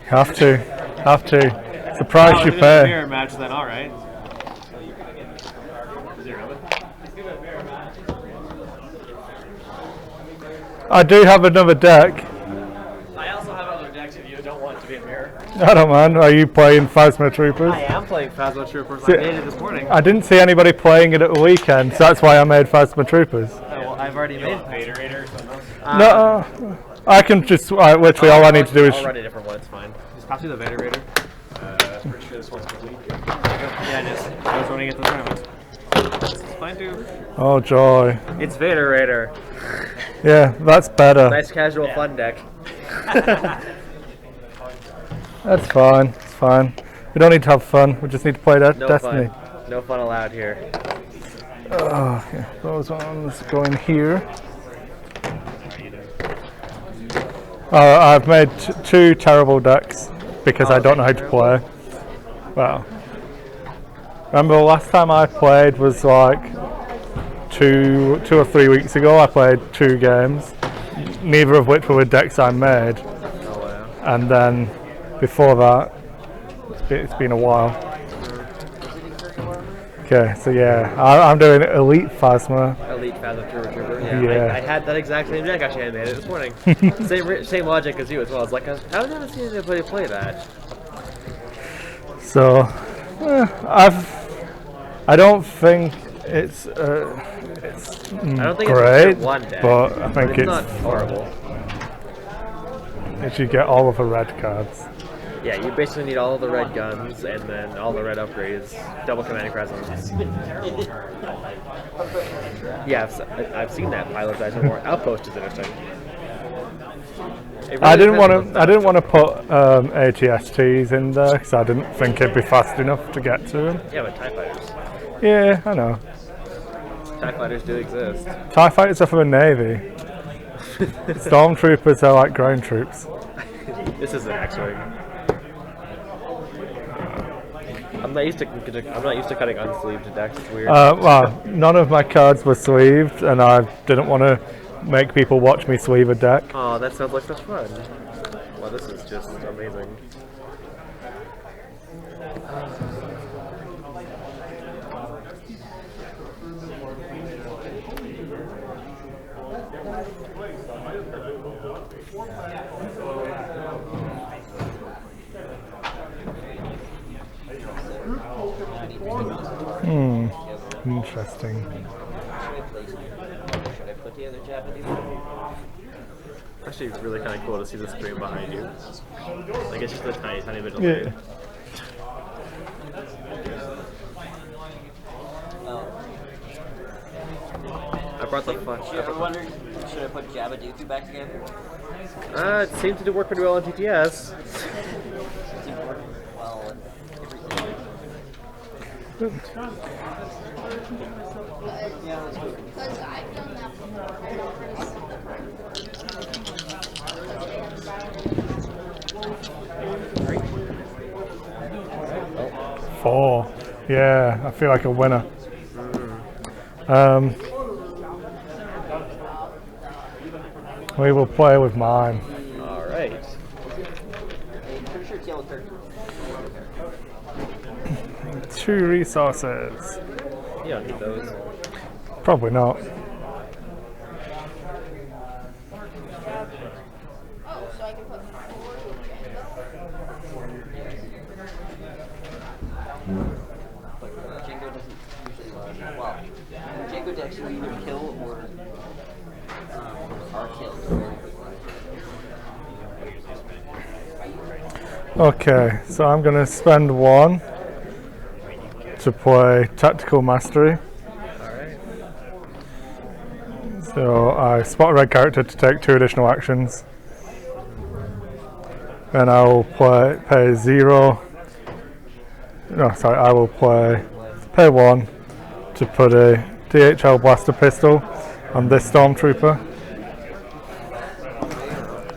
Have to. Have to. It's the price you pay. Mirror match then, all right. I do have another deck. I also have other decks if you don't want it to be a mirror. I don't mind. Are you playing Phasma Troopers? I am playing Phasma Troopers. I made it this morning. I didn't see anybody playing it at the weekend, so that's why I made Phasma Troopers. Well, I've already made Vader. No, I can just literally all I need to do is. I'll run a different one. It's fine. Just pass me the Vader Raider. Pretty sure this one's complete. Yeah, it is. I was running it the tournament. It's fine too. Oh joy! It's Vader Raider. Yeah, that's better. Nice casual fun deck. That's fine. It's fine. We don't need to have fun. We just need to play that Destiny. Fun. No fun allowed here. Okay. Those ones go in here. I've made two terrible decks because I don't know how to play. Well, remember the last time I played was like two or 3 weeks ago. I played 2 games, neither of which were decks I made. Oh, wow. And then before that, it's been a while. Okay, so yeah, I'm doing Elite Phasma. Elite Phasma Trooper. Yeah. I had that exact same deck. Actually, I made it this morning. same logic as you as well. It's like I was never seeing anybody play that. So, I don't think it's I don't think great, it's one deck, but I think it's not horrible. If you get all of the red cards. Yeah, you basically need all of the red guns and then all the red upgrades, double commanding presence. Yeah, I've seen that pilot size more. Outpost is interesting. Really I didn't want to put ATSTs in there because I didn't think it'd be fast enough to get to them. Yeah, but TIE fighters. Yeah, I know. TIE fighters do exist. TIE fighters are for the Navy. Stormtroopers are like ground troops. This is an X-wing. I'm not used to cutting unsleeved decks. It's weird. Well, none of my cards were sleeved, and I didn't want to make people watch me sleeve a deck. Oh, that sounds like such fun. Well, this is just amazing. Interesting. Actually, it's really kind of cool to see the screen behind you. Like it's just a tiny, tiny bit of Yeah. light. I brought the fun. You ever wondered, should I put Jabba Dooku back together? It seems to work pretty well on TTS. Well, yeah, let's go. Because I've done that before. 4. Yeah, I feel like a winner. We will play with mine. Alright. Pretty sure it's yellow turkey. 2 resources. You don't need those. Probably not. Oh, so I can put 4 But Django doesn't usually run. Well, Django decks will either kill or are killed. Okay, so I'm going to spend 1 to play Tactical Mastery. Alright. So I spot a red character to take 2 additional actions. Then I will pay 0. No, sorry, I will pay 1 to put a DHL blaster pistol on this Stormtrooper.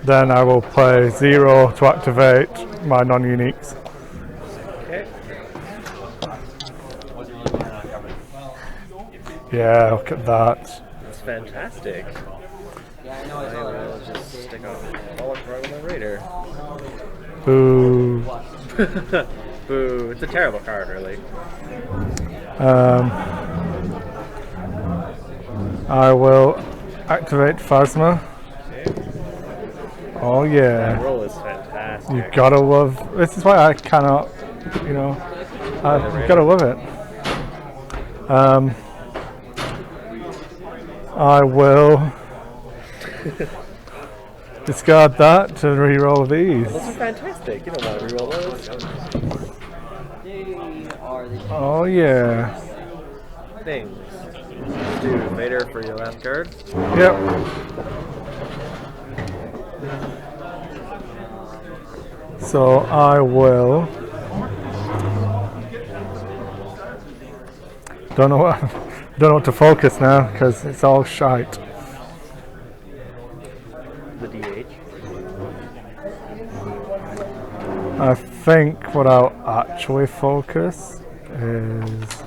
Then I will play 0 to activate my non-uniques. Okay. Yeah, look at that. That's fantastic. Yeah, I know. I I saw will that. just stick on all of my Raider. Boo. Boo. It's a terrible card, really. I will activate Phasma. Oh That yeah. roll is fantastic. You gotta love. This is why I cannot, you know. You gotta love it. I will discard that to re-roll these. Those are fantastic. You don't want to reroll those. They are the Oh yeah. Things. Do Vader for your last card. Yep. So I will. Don't know what. Don't know what to focus now because it's all shite. The DH. I think what I'll actually focus is.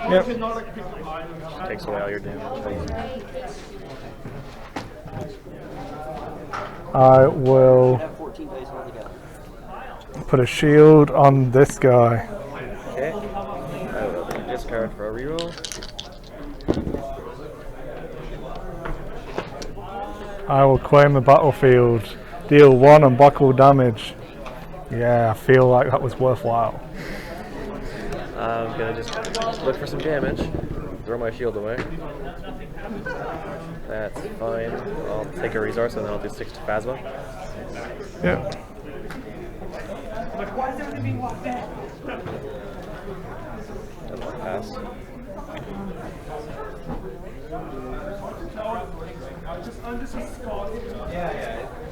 Yep. Takes away all your damage. I will have 14 dice altogether. put a shield on this guy. Okay. I will discard for a reroll. I will claim the battlefield. Deal 1 unblockable damage. Yeah, I feel like that was worthwhile. I'm gonna just look for some damage. Throw my shield away. That's fine. I'll take a resource and then I'll do 6 to Phasma. Yep. That'll pass.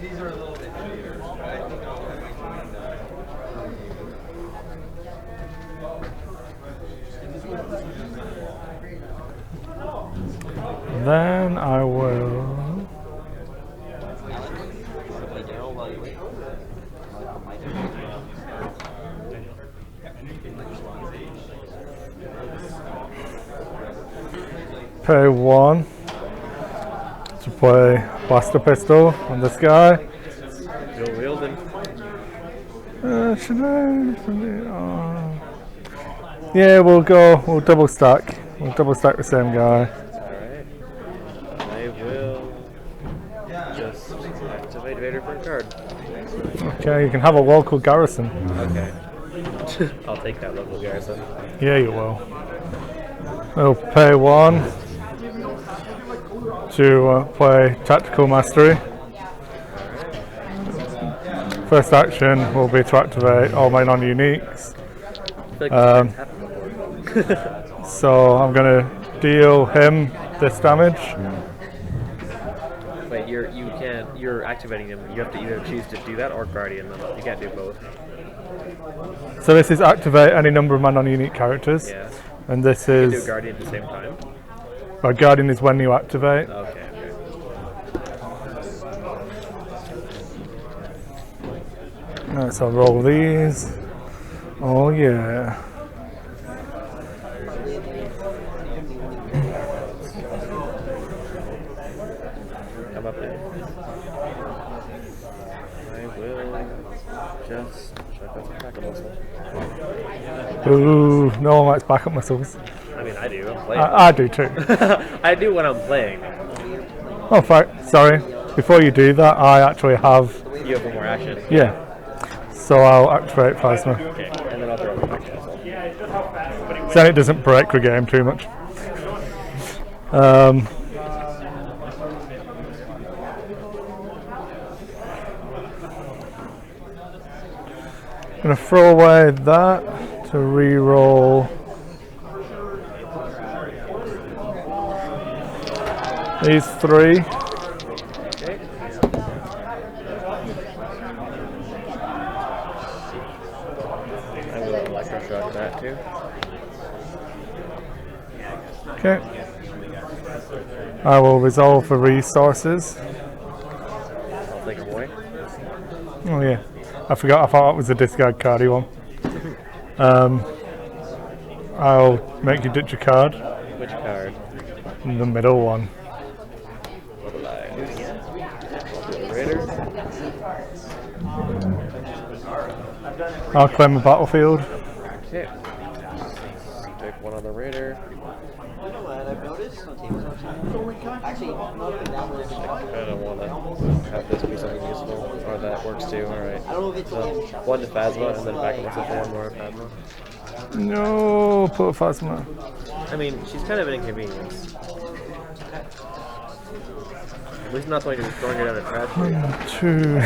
These are a little bit weird, right? Then I will. Play Daryl while you wait. Pay 1 to play Blaster Pistol on this guy. Dual wielding. Should I? Yeah, we'll double stack. We'll double stack the same guy. Alright. I will just activate Vader for a card. Okay, you can have a local garrison. Okay. I'll take that local garrison. Yeah, you will. We'll pay 1 to play Tactical Mastery. First action will be to activate all my non-uniques. I feel like this happened before. So I'm going to deal him this damage. Wait, you're activating them. You have to either choose to do that or guardian them. You can't do both. So this is activate any number of my non-unique characters. Yeah. And this You do is, guardian at the same time. Guardian is when you activate. Okay. Alright, so I'll roll these. Oh yeah. Come up there. I will just check out some backup muscle. Ooh, no one likes backup missiles. I mean, I do. I'm playing. I do too. I do when I'm playing. Oh, sorry. Before you do that, I actually have. You have one more action. Yeah. So I'll activate Phasma. Okay, and then I'll throw it back to muscle. Then it doesn't break the game too much. I'm going to throw away that to re-roll these 3. Okay. I will electroshock that too. Okay. I will resolve the resources. I'll take a boy. Oh yeah. I forgot, I thought that was a discard cardy one. I'll make you ditch a card. Which card? The middle one. What will I do again? I'll do a raider. I'll claim a battlefield. Okay. Take one on the raider. You know what I've noticed on tables outside? Actually, not the downloads. I don't want to have this be something useful. Or that works too, alright. I don't know if it's So, one to Phasma and then back up myself for one more Phasma. No, put a Phasma. I mean, she's kind of an inconvenience. At least not something to be throwing her down a trash can. 2,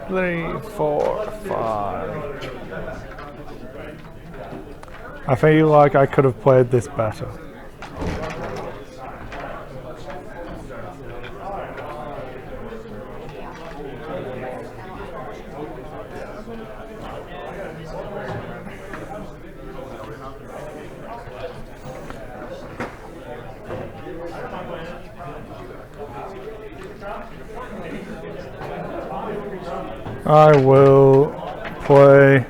3, 4, 5. I feel like I could have played this better. I will play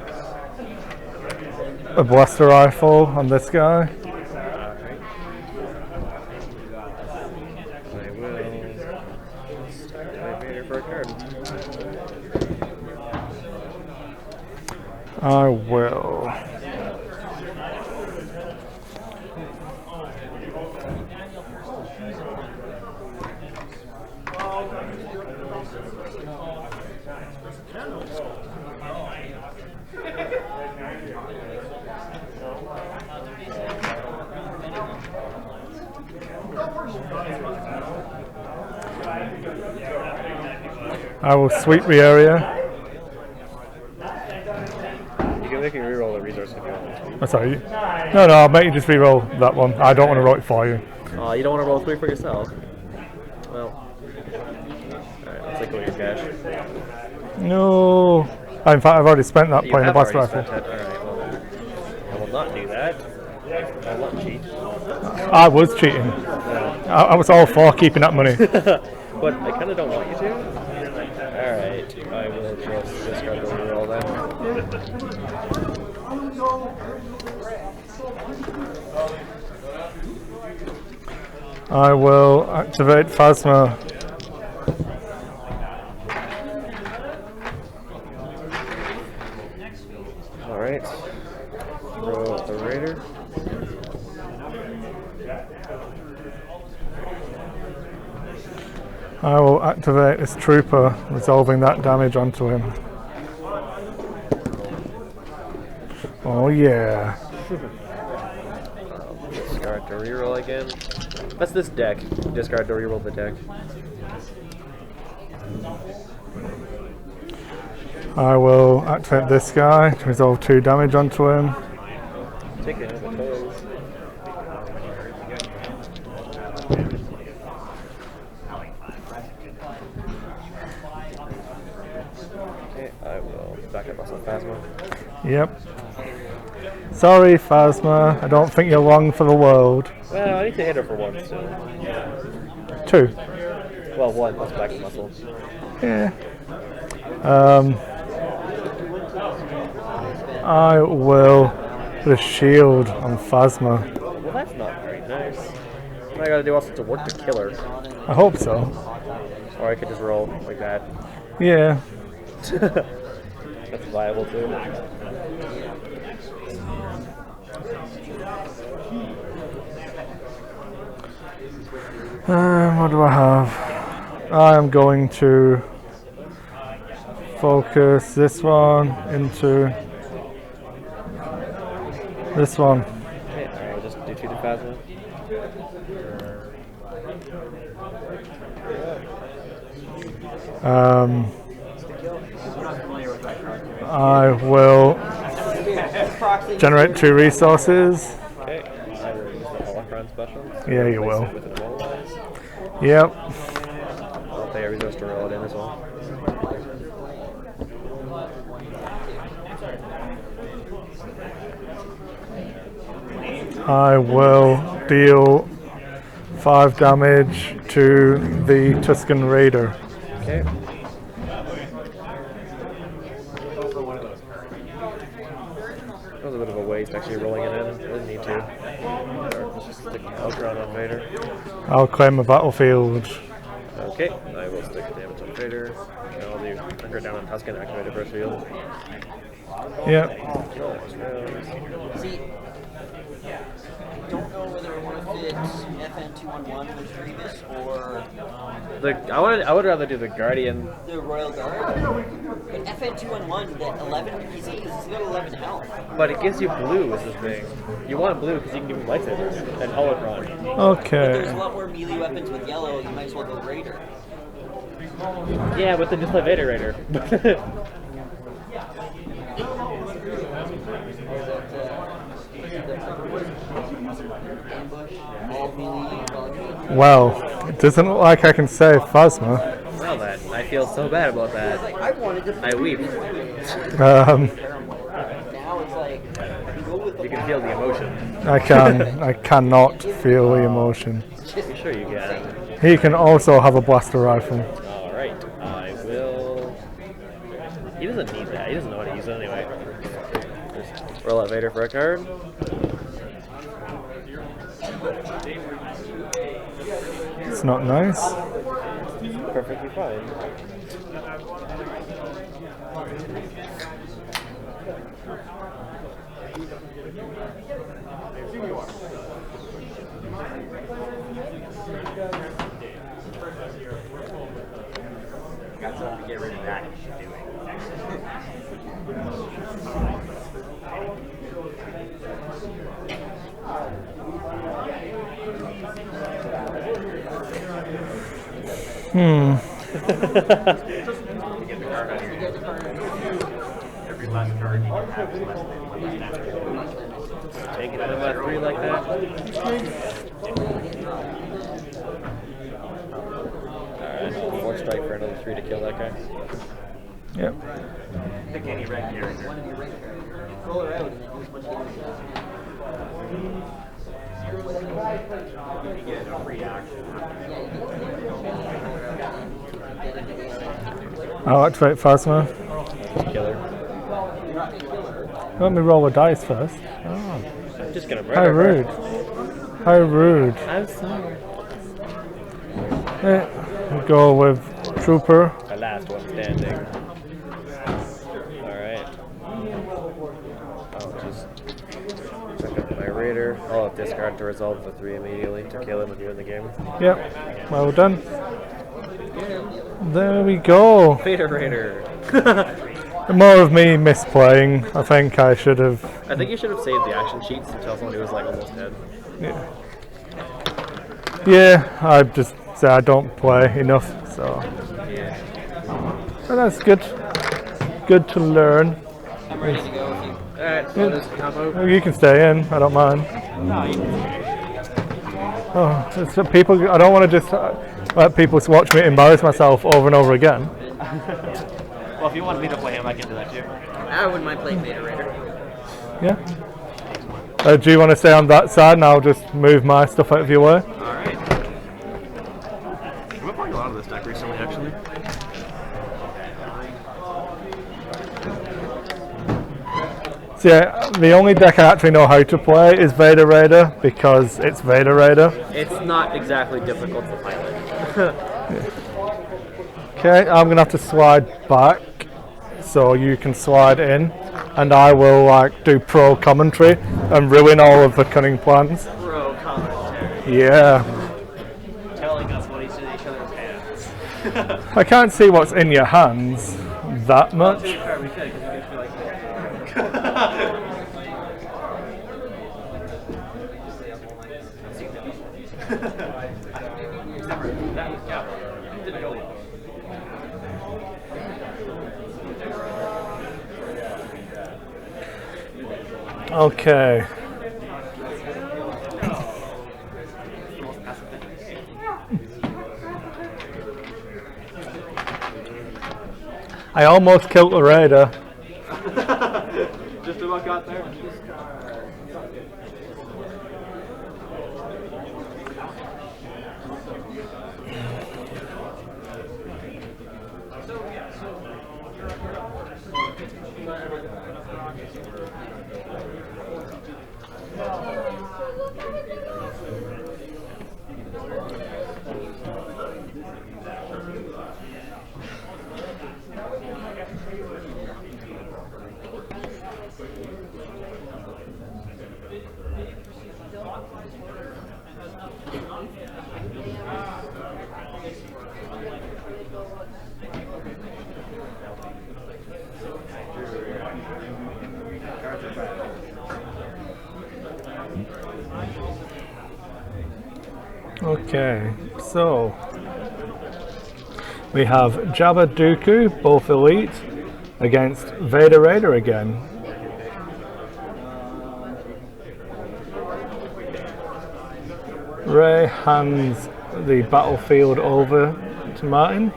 a blaster rifle on this guy. I will stack my Vader for a card. I will. I will sweep the area. You can make me reroll the resource if you want. Oh, sorry. No, I'll make you just re-roll that one. I don't want to roll it for you. You don't want to roll 3 for yourself? Well, alright, let's take away your cash. No. In fact, I've already spent that You playing the have blaster already rifle. spent it. Alright, well, I will not do that. I will not cheat. I was cheating. I was all for keeping that money. But I kind of don't want you to. Alright, I will just discard the reroll then. I will activate Phasma. Alright. Throw the raider. I will activate this trooper, resolving that damage onto him. Oh yeah. Discard to reroll again. That's this deck. Discard to reroll the deck. I will activate this guy to resolve 2 damage onto him. Take it out of the toes. Okay, I will back up myself Phasma. Yep. Sorry, Phasma. I don't think you're long for the world. Well, I need to hit her for one, so. 2. Well, one, let's back up muscle. Yeah. I will put a shield on Phasma. Well, that's not very nice. What I gotta do also to work to kill her. I hope so. Or I could just roll like that. Yeah. That's viable too. What do I have? I am going to focus this one into this one. Okay, I'll just do 2 to Phasma. I will generate 2 resources. Okay, I will use the Holocron special. Yeah, you will. With the roll dice. Yep. I'll pay a resource to roll it in as well. I will deal 5 damage to the Tuscan Raider. Okay. That was a bit of a waste actually rolling it in. Didn't need to. Let's just stick Ultron on Vader. I'll claim a battlefield. Okay, I will stick damage on Vader. And I'll do Hunker down on Tuscan, activate a burst field. Yep. See, I don't know whether I want to fit FN211 with Grievous or I would rather do the Guardian. the Royal Guard. But FN211, that 11, he's got 11 health. But it gives you blue is the thing. You want blue because you can give him lightsabers and holocron. There's a Okay. lot more melee weapons with yellow, you might as well go Raider. Yeah, but then just play Vader Raider. Ambush, all melee, volume. Well, it doesn't look like I can save Phasma. Well then, I feel so bad about that. Like, I wanted to I weep. now it's like, you go with the You can feel the emotion. I cannot feel the emotion. You sure you can? He can also have a blaster rifle. Alright, I will... He doesn't need that. He doesn't know how to use it anyway. Just roll out Vader for a card. It's not nice. Perfectly fine. Got something to get rid of that, you should do it. Hmm. Every last card you can have is less than one less damage. Take it out of that 3 like that. Alright, 4 strike for another 3 to kill that guy. Yep. Pick any red character. roll her out and then do as much damage You get a free action. I'll activate Phasma. Killer. Let me roll a dice first. I'm just gonna murder How her. rude. How rude. I'm sorry. We'll go with Trooper. The last one standing. Alright. I'll just check up my Raider. I'll discard to resolve the 3 immediately to kill him and win the game. Yep. Well done. There we go. Vader Raider. More of me misplaying. I think I should have. I think you should have saved the action sheets until somebody was like almost dead. Yeah. Yeah, I just say I don't play enough, so. Yeah. But that's good. Good to learn. I'm ready to go with you. Alright, so just hop out. You can stay in. I don't mind. No, you can Oh, it's that people. I don't want to just let people watch me embarrass myself over and over again. Well, if you want me to play him, I can do that too. I wouldn't mind playing Vader Raider. Yeah. Do you want to stay on that side and I'll just move my stuff out of your way? Alright. I've been playing a lot of this deck recently, actually. So yeah, the only deck I actually know how to play is Vader Raider because it's Vader Raider. It's not exactly difficult to pilot. Okay, I'm gonna have to slide back so you can slide in, and I will like do pro commentary and ruin all of the cunning plans. Bro, commentary. Yeah. Telling us what each of each other's hands. I can't see what's in your hands that much. We could, because you guys feel like Okay. I almost killed the Raider. just about got there. Okay, so we have Jabba Dooku, both elite, against Vader Raider again. Ray hands the battlefield over to Martin.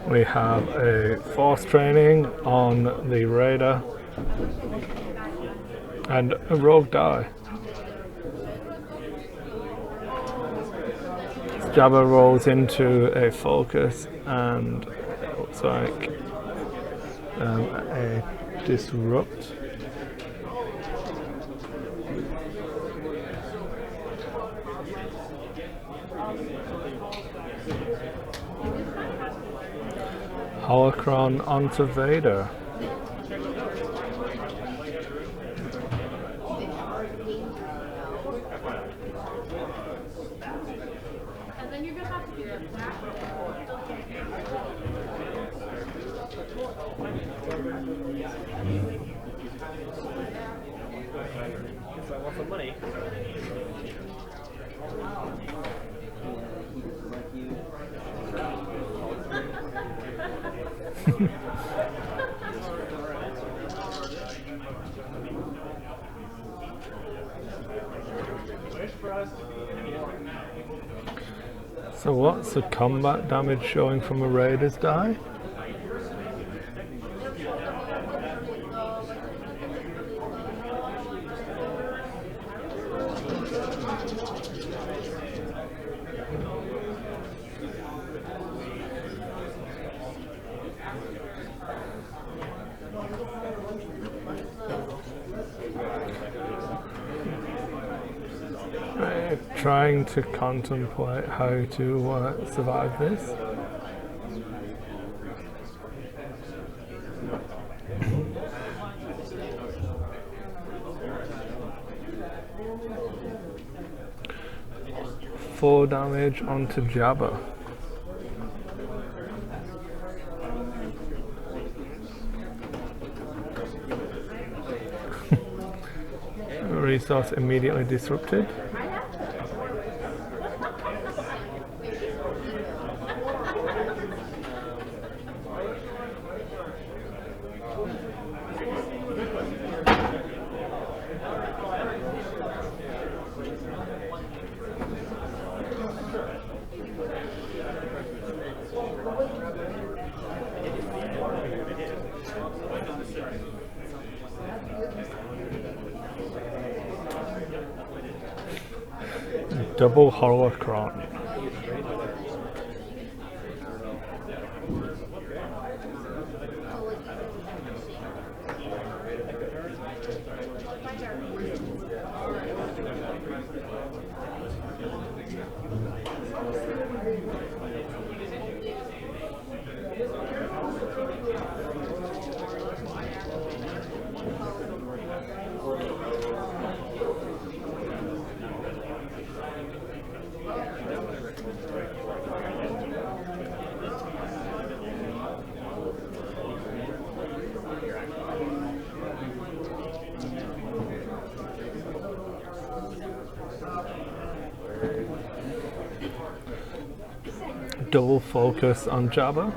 We have a force training on the Raider and a rogue die. Jabba rolls into a focus and it looks like a disrupt. Holocron onto Vader. And then you're gonna have to do it back. So I want some money. So what's the combat damage showing from a Raider's die? Trying to contemplate how to survive this. Four damage onto Jabba. Resource immediately disrupted. Double holocron. Double focus on Jabba.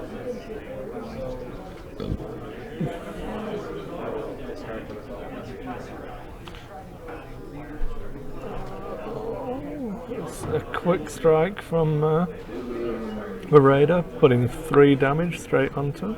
It's a quick strike from the Raider, putting 3 damage straight onto.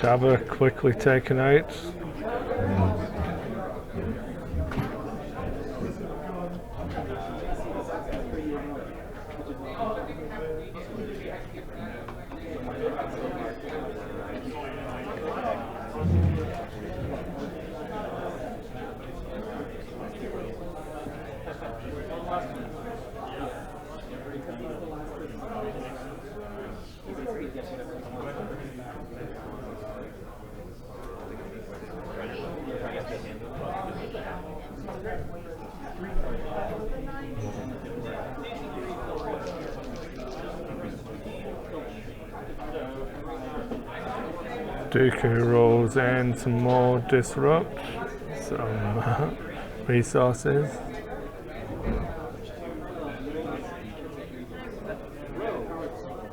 Jabba quickly taken out. Dooku rolls in some more disrupt, some resources.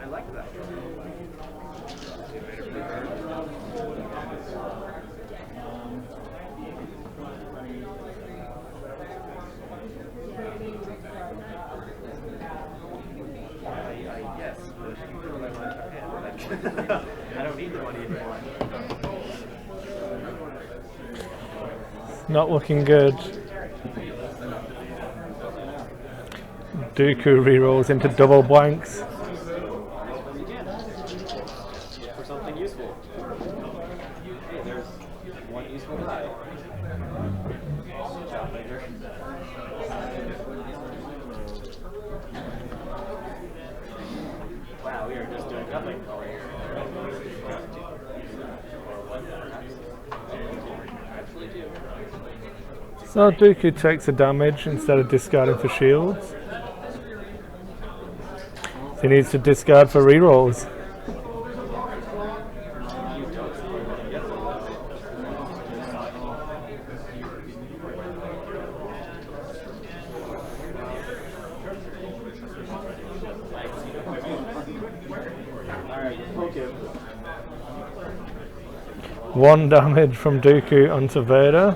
I like that. Yes, but you know my mind I don't need the money anymore. Not looking good. Dooku rerolls into double blanks. For something useful. Hey, there's one useful die. Job later. Wow, we are just doing nothing over here. Actually do. So Dooku takes a damage instead of discarding for shields. So he needs to discard for rerolls. Alright, poke him. 1 damage from Dooku onto Vader.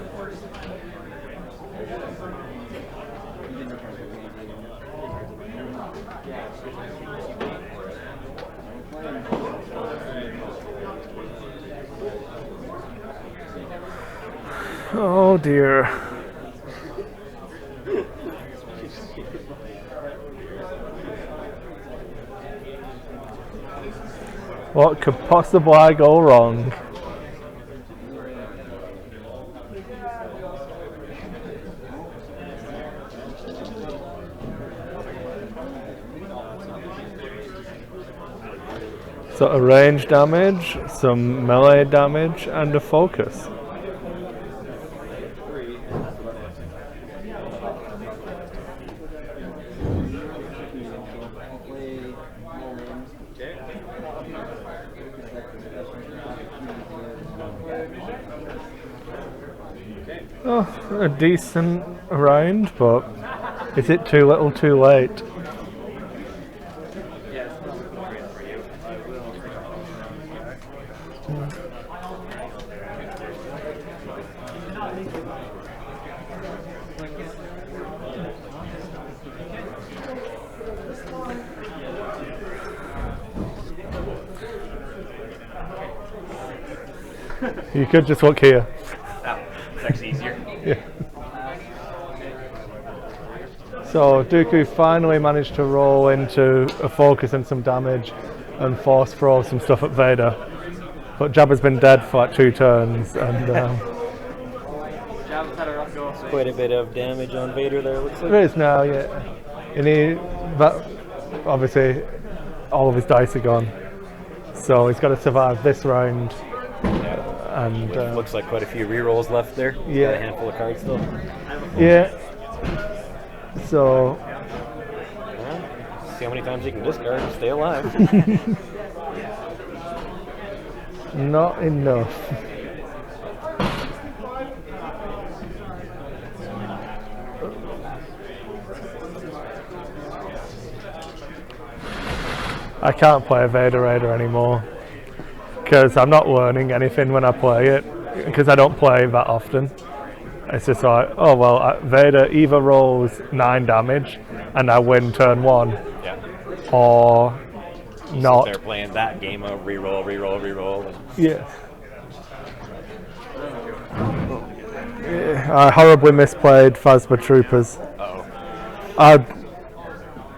Oh dear. What could possibly go wrong? So a range damage, some melee damage, and a focus. Oh, a decent round, but is it too little too late? You could just look here. Oh, it's actually easier. Yeah. So Dooku finally managed to roll into a focus and some damage and force throw some stuff at Vader. But Jabba's been dead for like 2 turns and Jabba's had a rough go. So Quite a bit of damage on Vader there, looks like. there is now, yeah. And obviously all of his dice are gone. So he's got to survive this round. And Looks like quite a few rerolls left there. Yeah. Got a handful of cards still. yeah. So Well, see how many times you can discard and stay alive. not enough. I can't play Vader Raider anymore because I'm not learning anything when I play it because I don't play that often. It's just like, oh well, Vader either rolls 9 damage and I win turn 1, Yeah. or not. They're playing that game of reroll. And Yeah. I horribly misplayed Phasma Troopers. Uh-oh.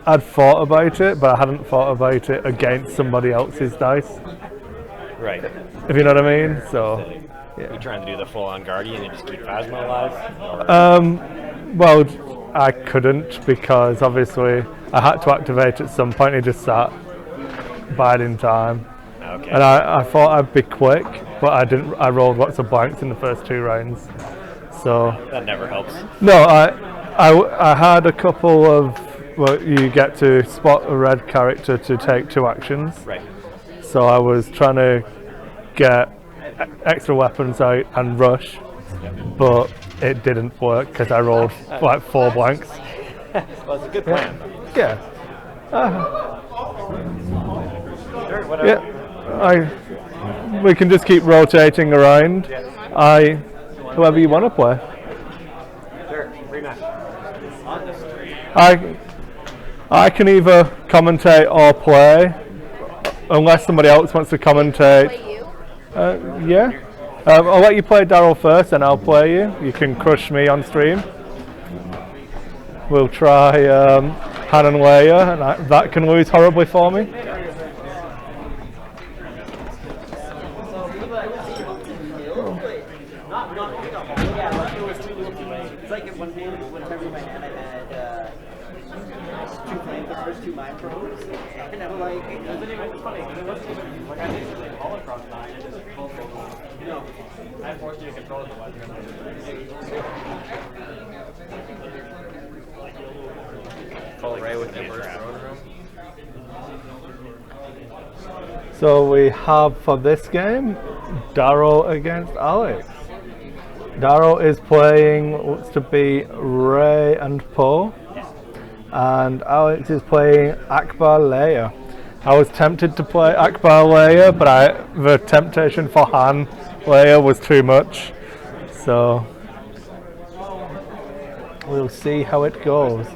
I'd thought about it, but I hadn't thought about it against somebody else's dice, Right. if you know what I mean. So, You trying to do the full-on Guardian and just keep Phasma alive? well, I couldn't because obviously I had to activate at some point. He just sat biding time, Okay. and I thought I'd be quick, but I didn't. I rolled lots of blanks in the first 2 rounds, so That never helps. no. I had a couple of. Well, you get to spot a red character to take 2 actions. Right. So I was trying to get extra weapons out and rush, but it didn't work because I rolled like 4 blanks. Well, it's a good plan. Yeah. Sure, whatever. Yeah. We can just keep rotating around. Whoever you want to play. Sure, rematch. I can either commentate or play, unless somebody else wants to commentate. Play you. Yeah. I'll let you play Daryl first, and I'll play you. You can crush me on stream. We'll try Han and Leia, and that can lose horribly for me. It's like one time in my hand I had 2 flames, the first 2 mind probes, and I'm like, It wasn't even funny. It wasn't even like I basically holocron 9 and just control both. No, I forced you to control it. Full Ray with the first throne room. So we have for this game Daryl against Alex. Daryl is playing looks to be Ray and Poe, and Alex is playing Akbar Leia. I was tempted to play Akbar Leia, but the temptation for Han Leia was too much. So we'll see how it goes.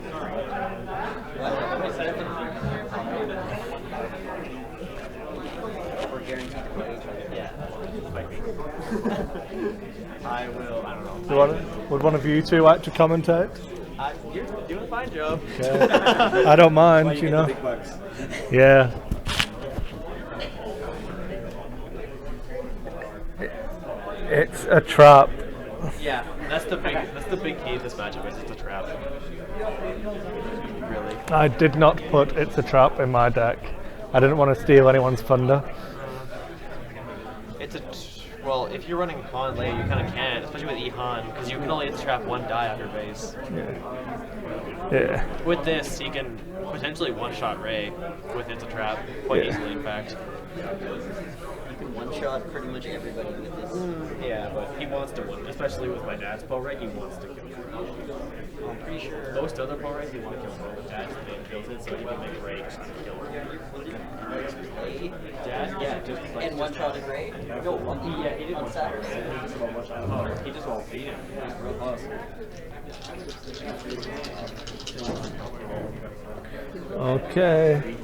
we're guaranteed to play each other. Yeah. I will. I don't know. Would one of you two like to commentate? You're doing a fine job. I don't mind, you know. Yeah. It's a trap. Yeah, that's the big key of this matchup. Is it's a trap. Really. I did not put It's a Trap in my deck. I didn't want to steal anyone's thunder. Well, if you're running Han Leia, you kind of can, especially with E-Han, because you can only trap 1 die on your base. Yeah. With this, he can potentially one-shot Rey with It's a Trap, quite easily, in fact. One shot pretty much everybody with this. Yeah, but he wants to win, especially with my dad's Poe Rey, he wants to kill Rey. I'm pretty sure. Most other Poe Reys, he want to kill Poe, but dad's the main kills it, so he can make Rey just kill her. Dad? Yeah, just like... And one shot at Ray? No, one. Yeah, he didn't on Saturday. He just won't beat him. He's real close. Okay.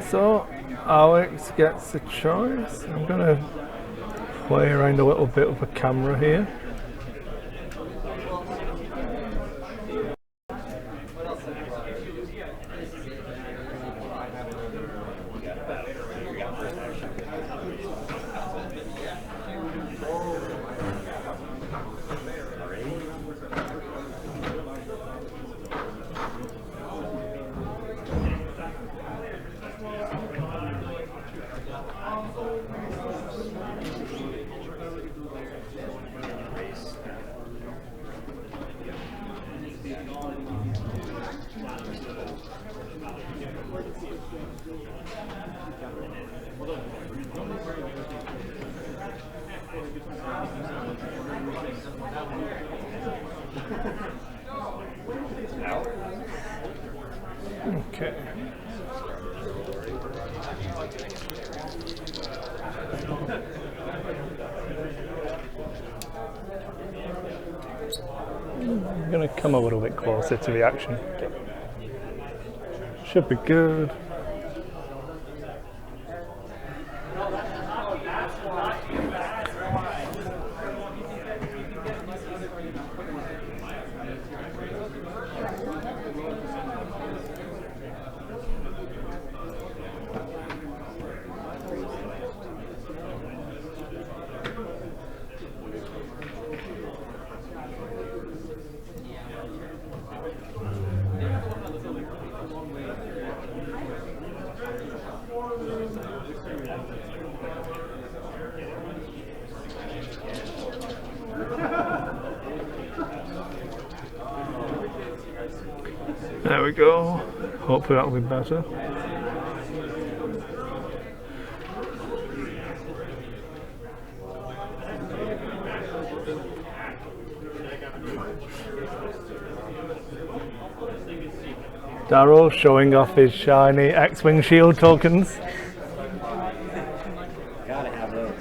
So Alex gets a choice. I'm gonna play around a little bit with a camera here. Okay. I'm going to come a little bit closer to the action. Should be good. we go. Hopefully that'll be better. Daryl showing off his shiny X-Wing shield tokens. Gotta have those.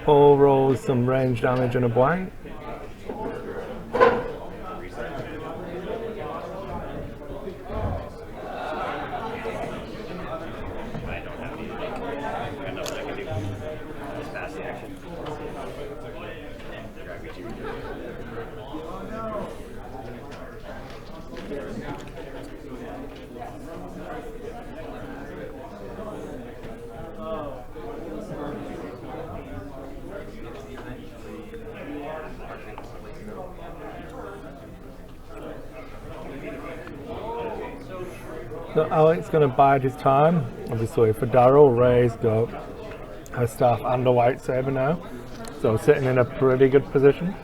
Paul rolls some range damage and a blank. So Alex's going to bide his time. Obviously for Daryl, Ray's got her staff and a lightsaber now. So sitting in a pretty good position.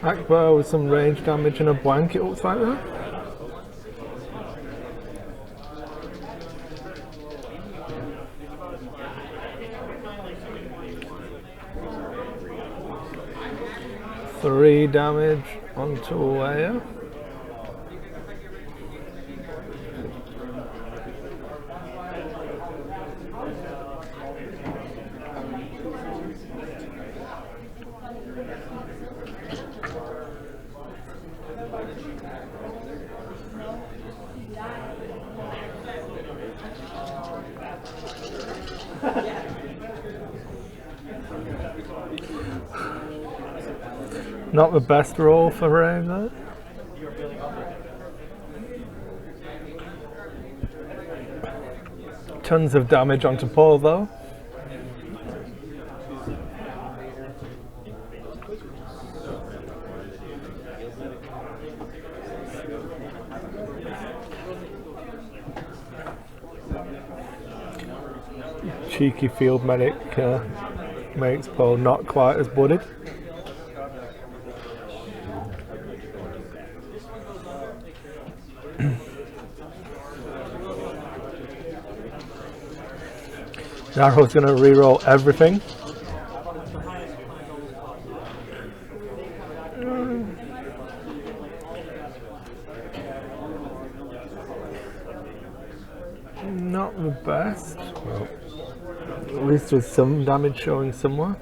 Akbar with some range damage and a blank, it looks like that. Three damage onto Leia. Not the best roll for Ray though. Tons of damage onto Paul though. Cheeky field medic makes Paul not quite as blooded. Daryl's going to reroll everything. Not the best. Well, at least with some damage showing somewhere.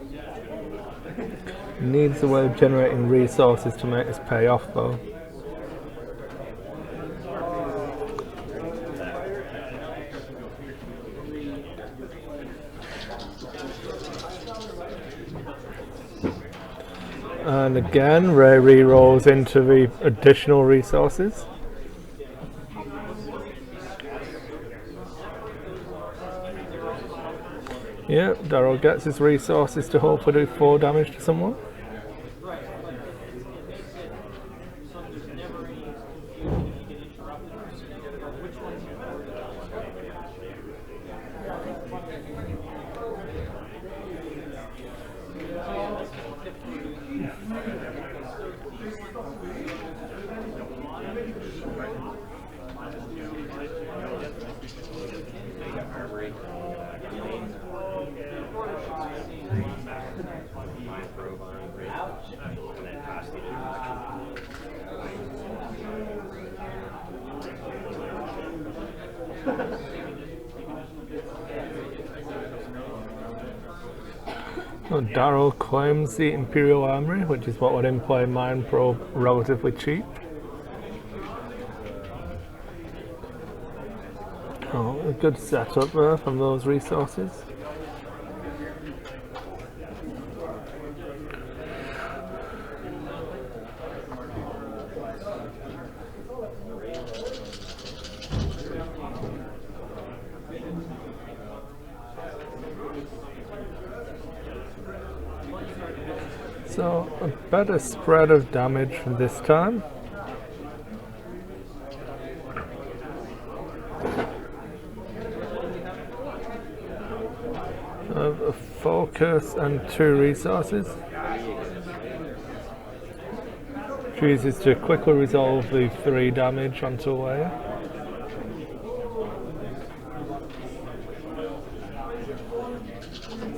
Needs a way of generating resources to make this pay off though. And again, Ray re-rolls into the additional resources. Yep, Daryl gets his resources to hopefully do 4 damage to someone. Well, Darrow claims the Imperial Armory, which is what would imply Mind Probe relatively cheap. Oh, a good setup there from those resources. So a better spread of damage this time. A focus and 2 resources. Chooses to quickly resolve the 3 damage onto Leia.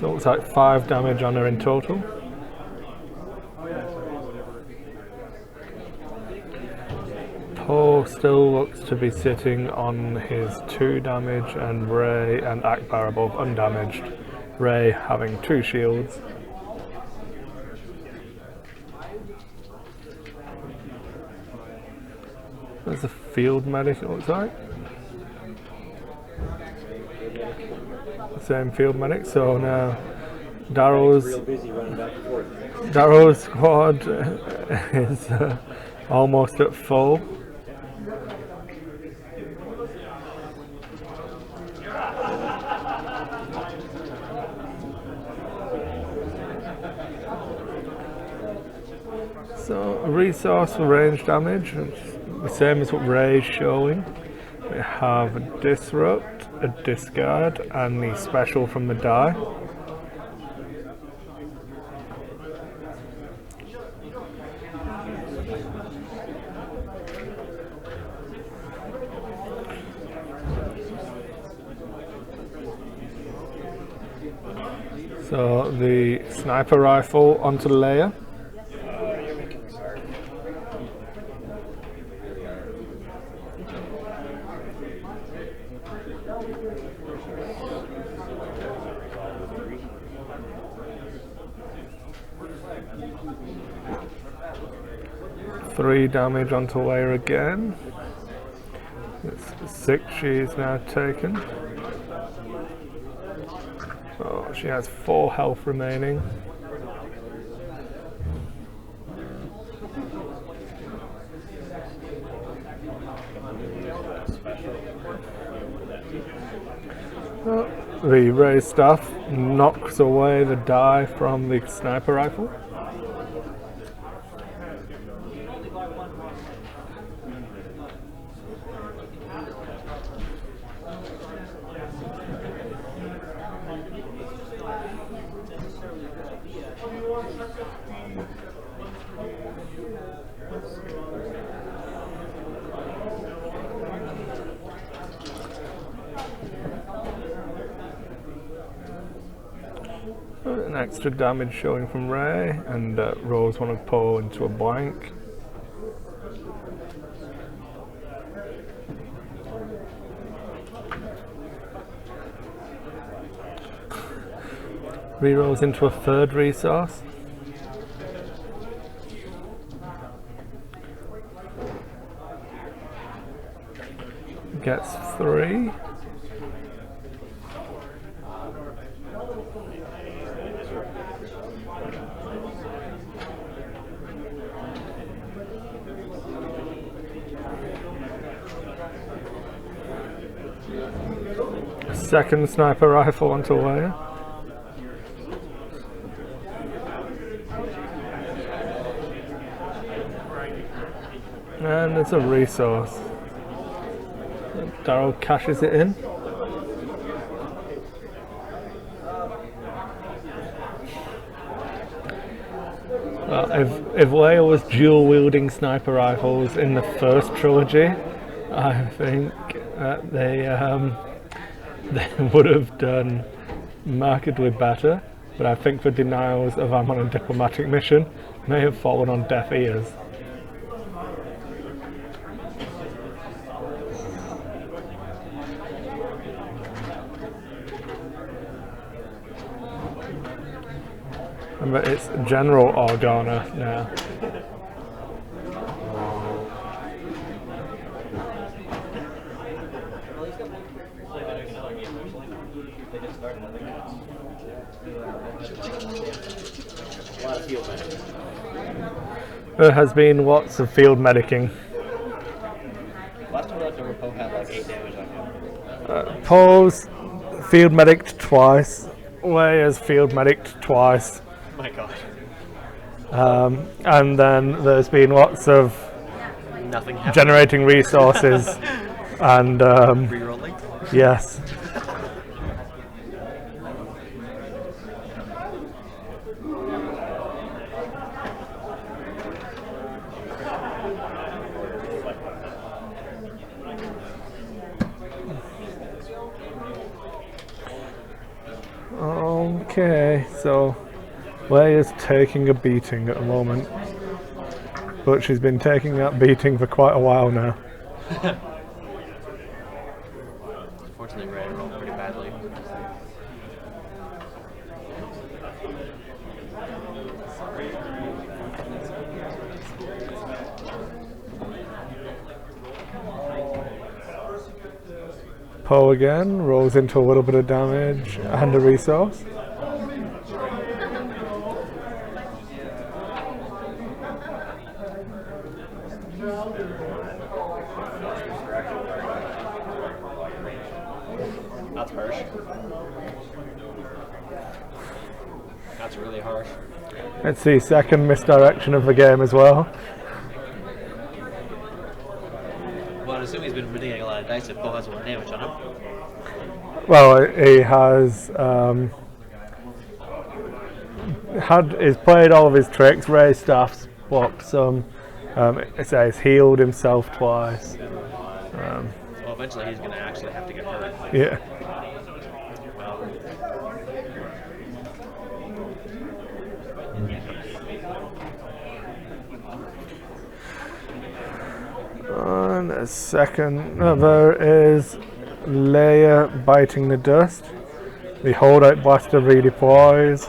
So it looks like 5 damage on her in total. Poe still looks to be sitting on his 2 damage, and Rey and Akbar are both undamaged. Rey having 2 shields. There's a field medic, it looks like. Same field medic, so now Darrow's squad is almost at full. So a resource for range damage, it's the same as what Rey's showing. We have a disrupt, a discard, and the special from the die. So the sniper rifle onto Leia. Three damage onto Leia again. It's 6 she's now taken. So she has 4 health remaining. The Rey staff knocks away the die from the sniper rifle. An extra damage showing from Rey, and rolls one of Poe into a blank. Rerolls into a 3rd resource. Gets 3. Second sniper rifle onto Leia. And it's a resource. Darrow cashes it in. Well, if Leia was dual wielding sniper rifles in the first trilogy, I think they would have done markedly better, but I think the denials of I'm on a diplomatic mission may have fallen on deaf ears. But it's General Organa now. A lot of field medic. There has been lots of field medicing. Last time I looked over, Poe had like 8 damage on him. Poe's field medicked twice. Leia's field medicked twice. Oh my god. And then there's been lots of Nothing happened. generating resources and Rerolling? yes. Okay, so Leia's taking a beating at the moment, but she's been taking that beating for quite a while now. Unfortunately, Ray rolled pretty badly. Poe again rolls into a little bit of damage and a resource. That's harsh. That's really harsh. It's the second misdirection of the game as well. Well, I assume he's been really getting a lot of dice if Poe has 1 damage on him. Well, he has he's played all of his tricks. Ray's staff's blocked some. It says healed himself twice. Well, eventually he's going to actually have to get hurt. Yeah. And a second, there is Leia biting the dust. The holdout blaster redeploys.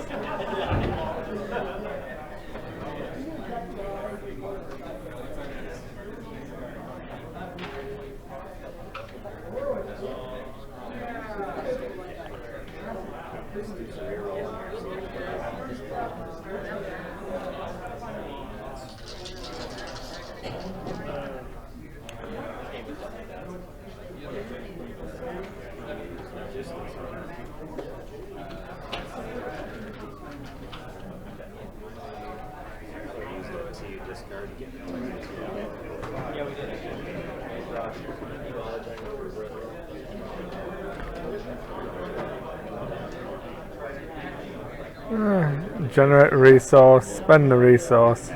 Generate a resource, spend the resource.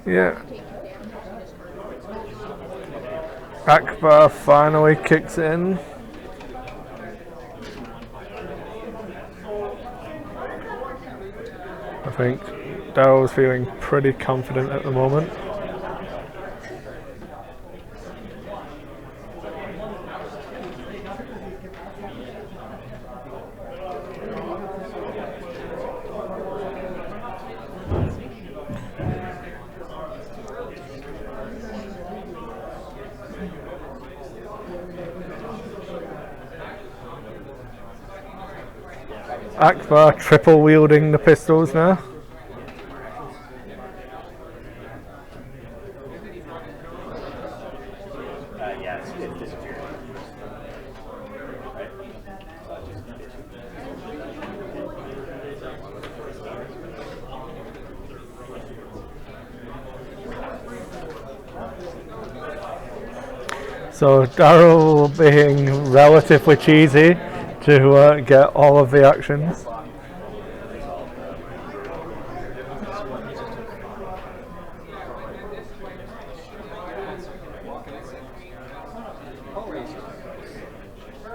Yeah. Akbar finally kicks in. I think Daryl's feeling pretty confident at the moment. Akbar triple wielding the pistols now. Yeah, it's disappeared. So Daryl being relatively cheesy to get all of the actions.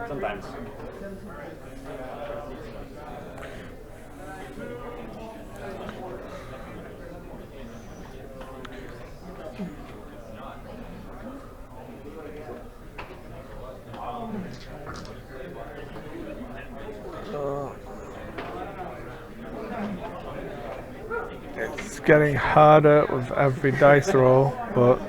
Sometimes. getting harder with every dice roll, but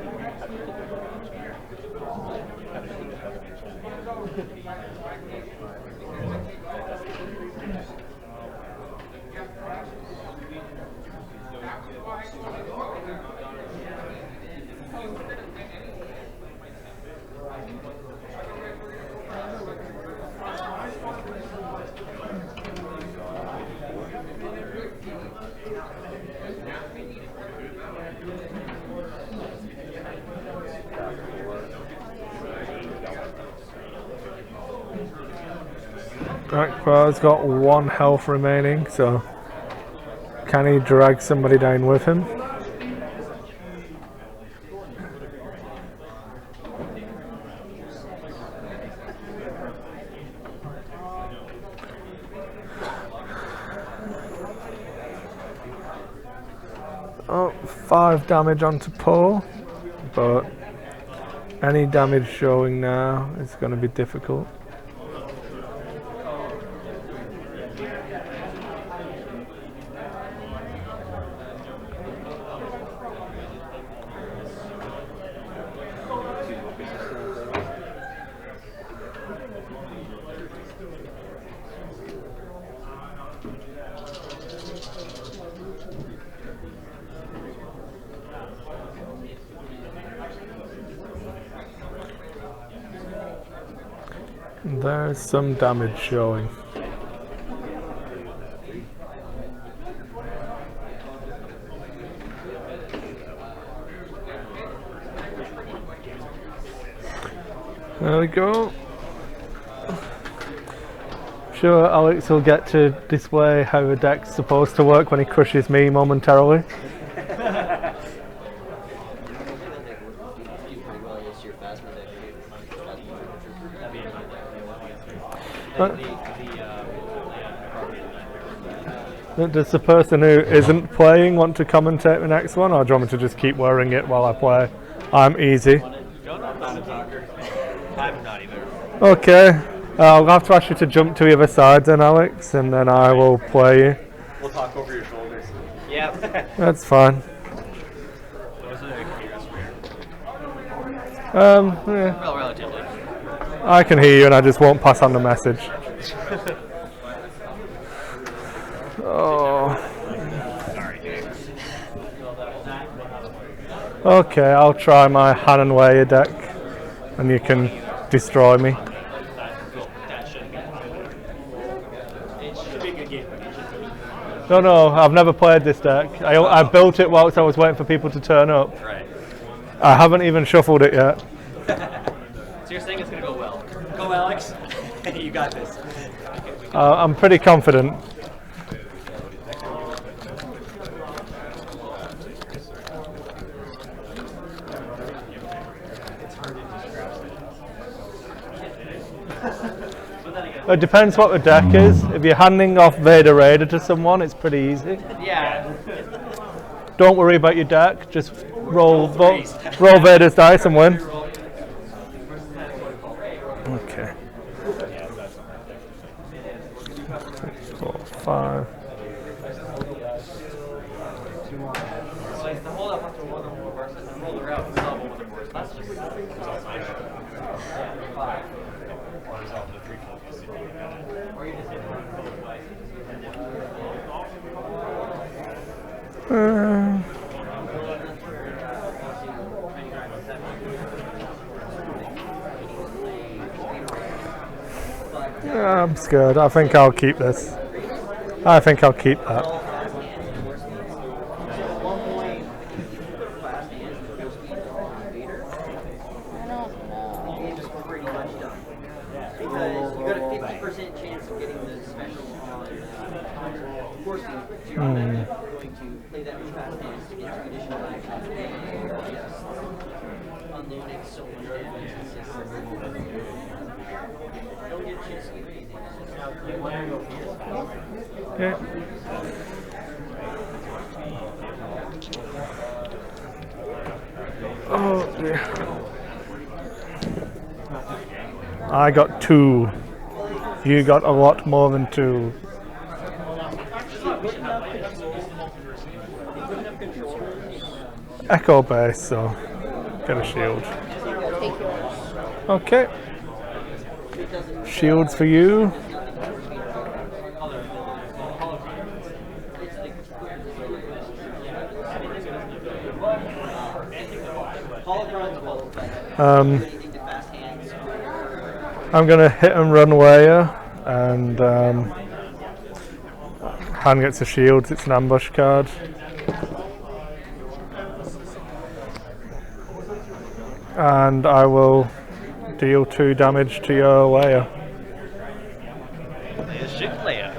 Akbar's got 1 health remaining, so can he drag somebody down with him? Oh, 5 damage onto Paul, but any damage showing now is going to be difficult. There's some damage showing. There we go. Sure, Alex will get to display how a deck's supposed to work when he crushes me momentarily. Does the person who isn't playing want to commentate the next one, or do you want me to just keep wearing it while I play? I'm easy. I'm not a talker. I'm not either. Okay, I'll have to ask you to jump to the other side then, Alex, and then I will play you. We'll talk over your shoulders. Yep. That's fine. Yeah. Well, relatively. I can hear you and I just won't pass on the message. Oh. Okay, I'll try my Hanan Weyer deck and you can destroy me. No, I've never played this deck. I built it whilst I was waiting for people to turn up. Right. I haven't even shuffled it yet. So you're saying it's going to go well. Go, Alex. You got this. I'm pretty confident. It depends what the deck is. If you're handing off Vader Raider to someone, it's pretty easy. Yeah. Don't worry about your deck. Just roll Vader's dice and win. Okay. 4, 5. So it's the hold up after one of the reverses and roll her out and solve one of the reverses. That's just 5. Or you just hit one both ways. I'm scared. I think I'll keep this. I think I'll keep that. Because you got a 50% chance of getting the special on force field. You're going to play that with fast hands to get 2 additional actions. And just unloading so much damage. It's just don't get a chance to get anything. Yeah. Oh dear. I got 2. You got a lot more than 2. Echo base, so get a shield. Take yours. Okay. Shields for you. Anything to fast hands. I'm gonna hit and run layer, and Han gets a shield. It's an ambush card. And I will deal 2 damage to your layer. Shoot Leia.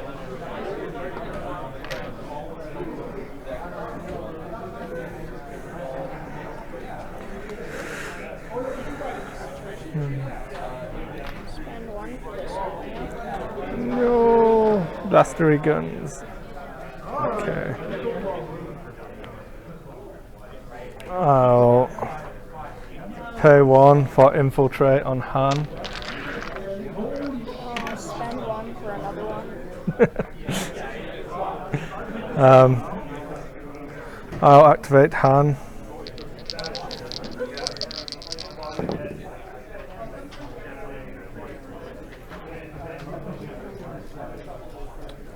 Spend 1 for this one. No, blastery guns. Okay. I'll pay 1 for infiltrate on Han. Spend 1 for another one. I'll activate Han.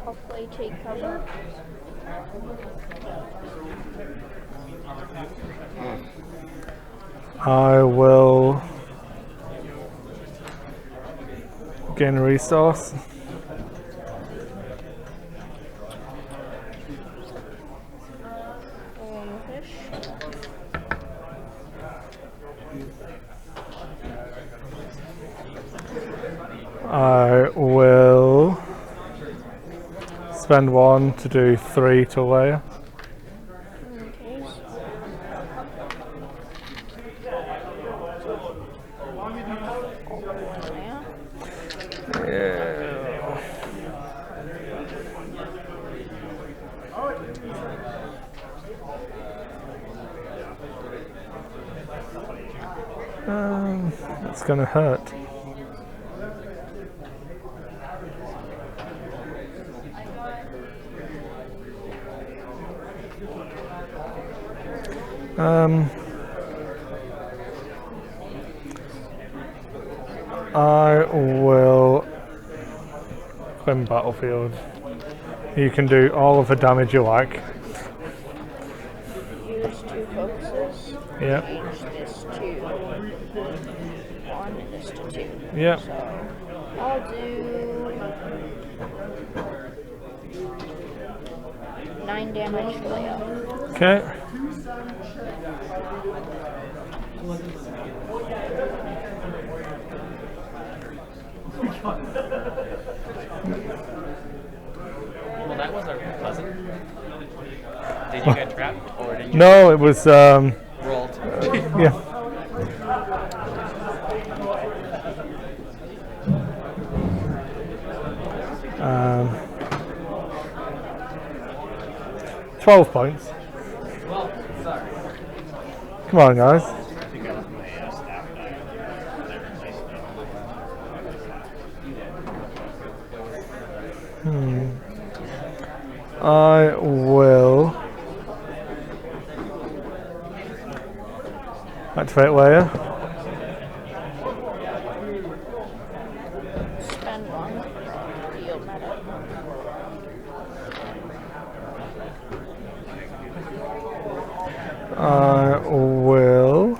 I'll play take cover. I will gain a resource. Fish. I will spend 1 to do 3 to layer. Okay. It's gonna hurt. I will claim battlefield. You can do all of the damage you like. Use 2 focuses. Yep. Change this to 1 and this to 2. Yep. So I'll do 9 damage to Leo. Okay. Well, that wasn't pleasant. Did you get trapped, or did you No, it was rolled? yeah. 12 points. Come on, guys. I will activate layer. Spend 1. Deal meta. I will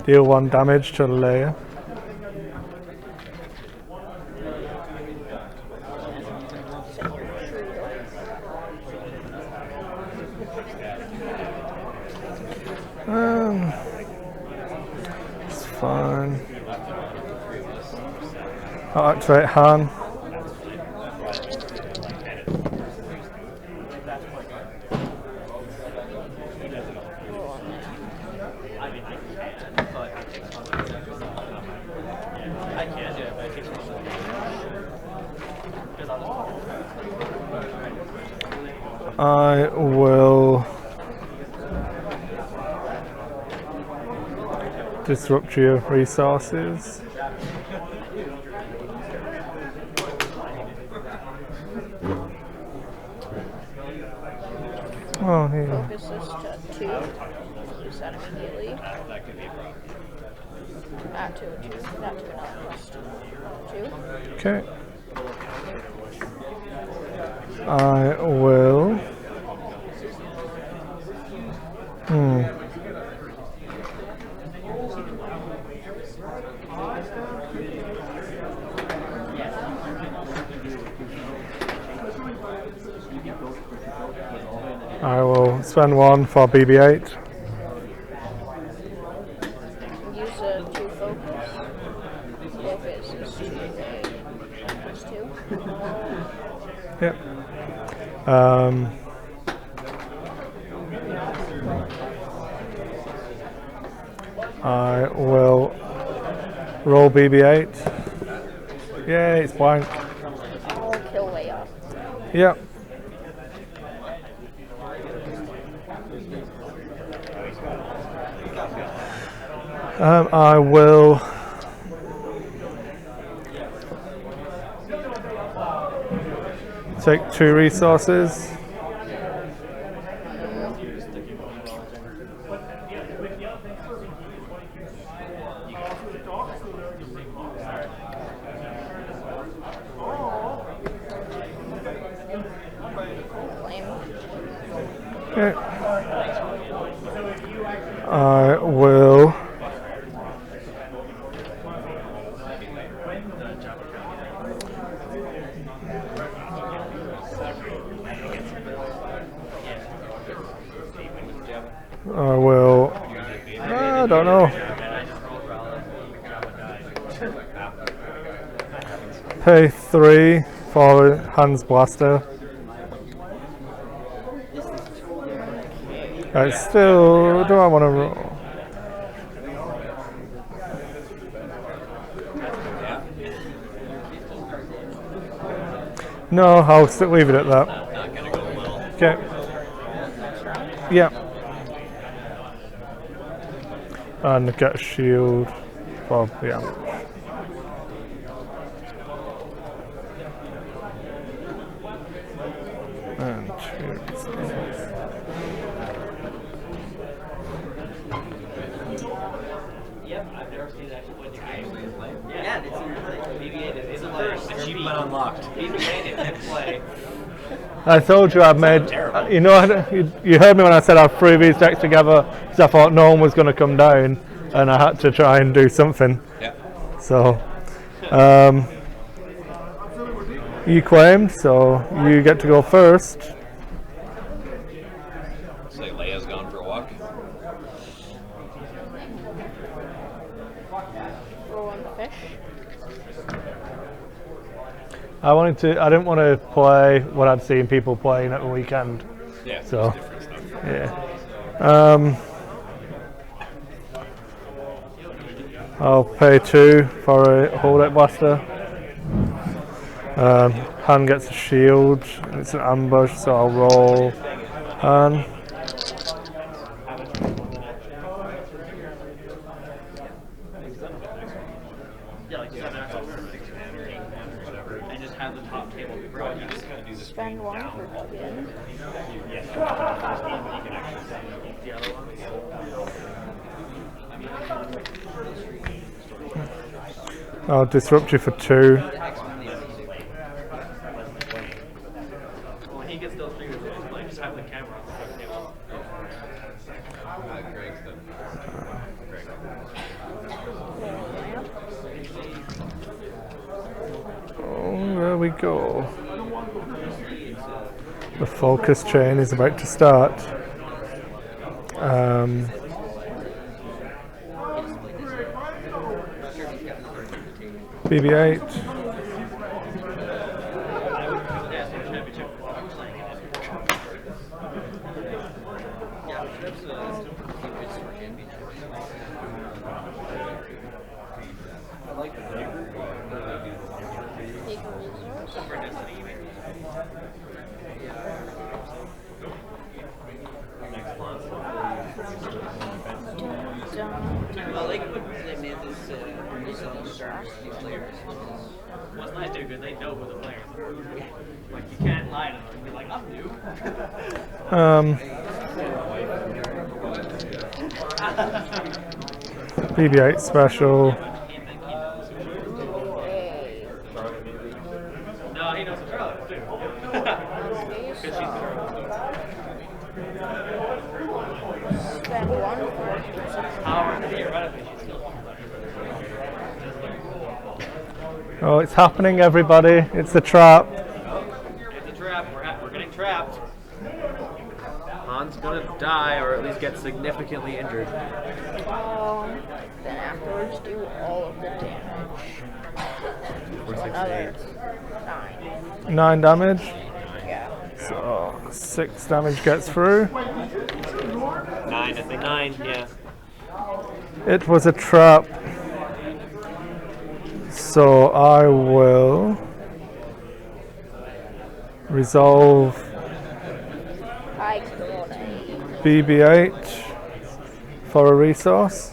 deal 1 damage to the layer. It's fine. I'll activate Han. I can do it, but it takes me a while. I will Disrupt your resources. Oh, here. Focus this to 2. Use that immediately. That could be a problem. Not 2, 2. Not 2, not cost. 2. Okay. I will. I will spend 1 for BB-8. Use a 2 focus. Focus is 2 plus 2. Yep. I will roll BB-8. Yay, it's blank. I'll kill way up. Yep. I will take 2 resources. Claim. Okay. I will I don't know. Pay 3 for Hans Blaster. Right, still, do I want to roll? No, I'll still leave it at that. Okay. Yeah. And get a shield for the ambush. And 2 resources. Yep, I've never seen it actually play. Yeah, it's in BB-8 is the first. Achievement unlocked. BB-8 in play. I told you I've made, you know, you heard me when I said I've threw these decks together because I thought no one was going to come down and I had to try and do something. Yeah. So, you claimed, so you get to go first. Say Leia's gone for a walk. Roll on the fish. I didn't want to play what I'd seen people playing at the weekend. Yeah. So, Different stuff. yeah. I'll pay 2 for a whole deck blaster. Han gets a shield. It's an ambush, so I'll roll Han. Yeah, like 7 and just have the top table be broken. You just gotta do this Spend 1 for twin. the other one. I'll disrupt you for 2. When he gets those triggers, he's playing, just have the camera on the front table. Greg's the Oh, there we go. The focus chain is about to start. BB-8. Take a resource. Dun, dun. Well, they made this recently start new players. What's nice too, because they know who the players are. Like, you can't lie to them. Be like, I'm new. BB-8 special. Hey. No, he knows the trailer too. Because she's the Spend 140. power, theoretically, she's still Oh, it's happening, everybody. It's a trap. It's a trap. We're getting trapped. Han's gonna die, or at least get significantly injured. Then afterwards do all of the damage. 4, 6, Another 9. 9 damage. Yeah. So 6 damage gets through. 9, I think. 9, yeah. It was a trap. So I will resolve I donate. BB-8 for a resource.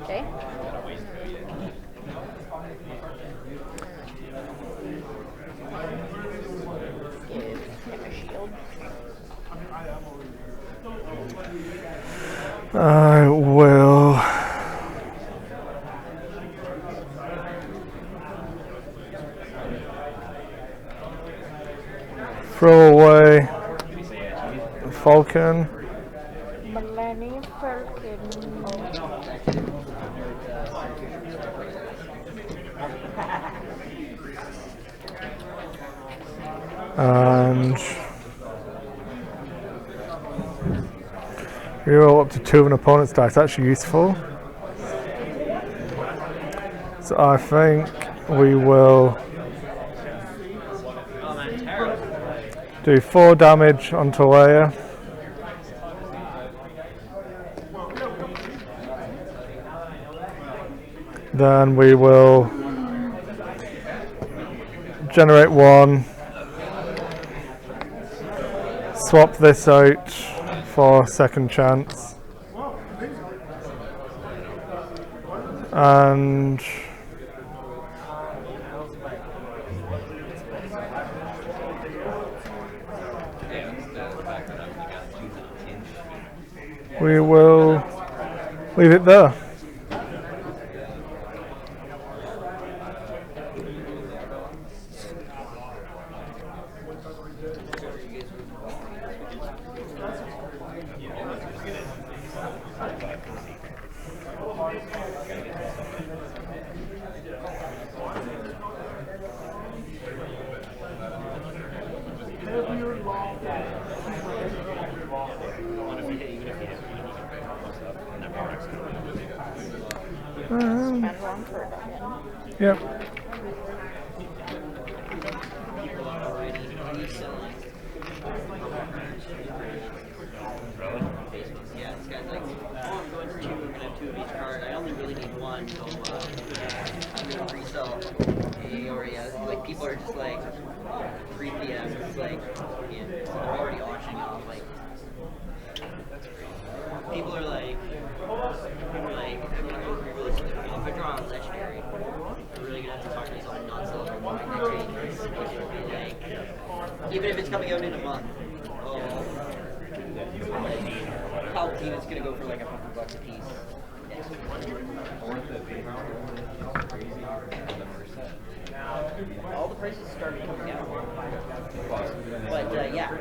Okay. Give him a shield. I will throw away Falcon. Millennium Falcon. And reroll up to 2 of an opponent's dice. That's useful. So I think we will Oh man, terrible. do 4 damage on Talea. Then we will generate 1. Swap this out for second chance. And we will leave it there. Spend 1 for it again. Yep. People are already reselling. Yeah, this guy's like, oh, I'm going for 2, I'm gonna have 2 of each card. I only really need 1, so I'm gonna resell a, or yeah, like people are just like 3 PM. It's like, yeah, so they're already auctioning off. Like, people are like, if I draw a legendary, I'm really gonna have to talk to someone not selling my changes. Which would be like, even if it's coming out in a month. Palpatine is gonna go for like $100 a piece. All the prices started coming down. But yeah,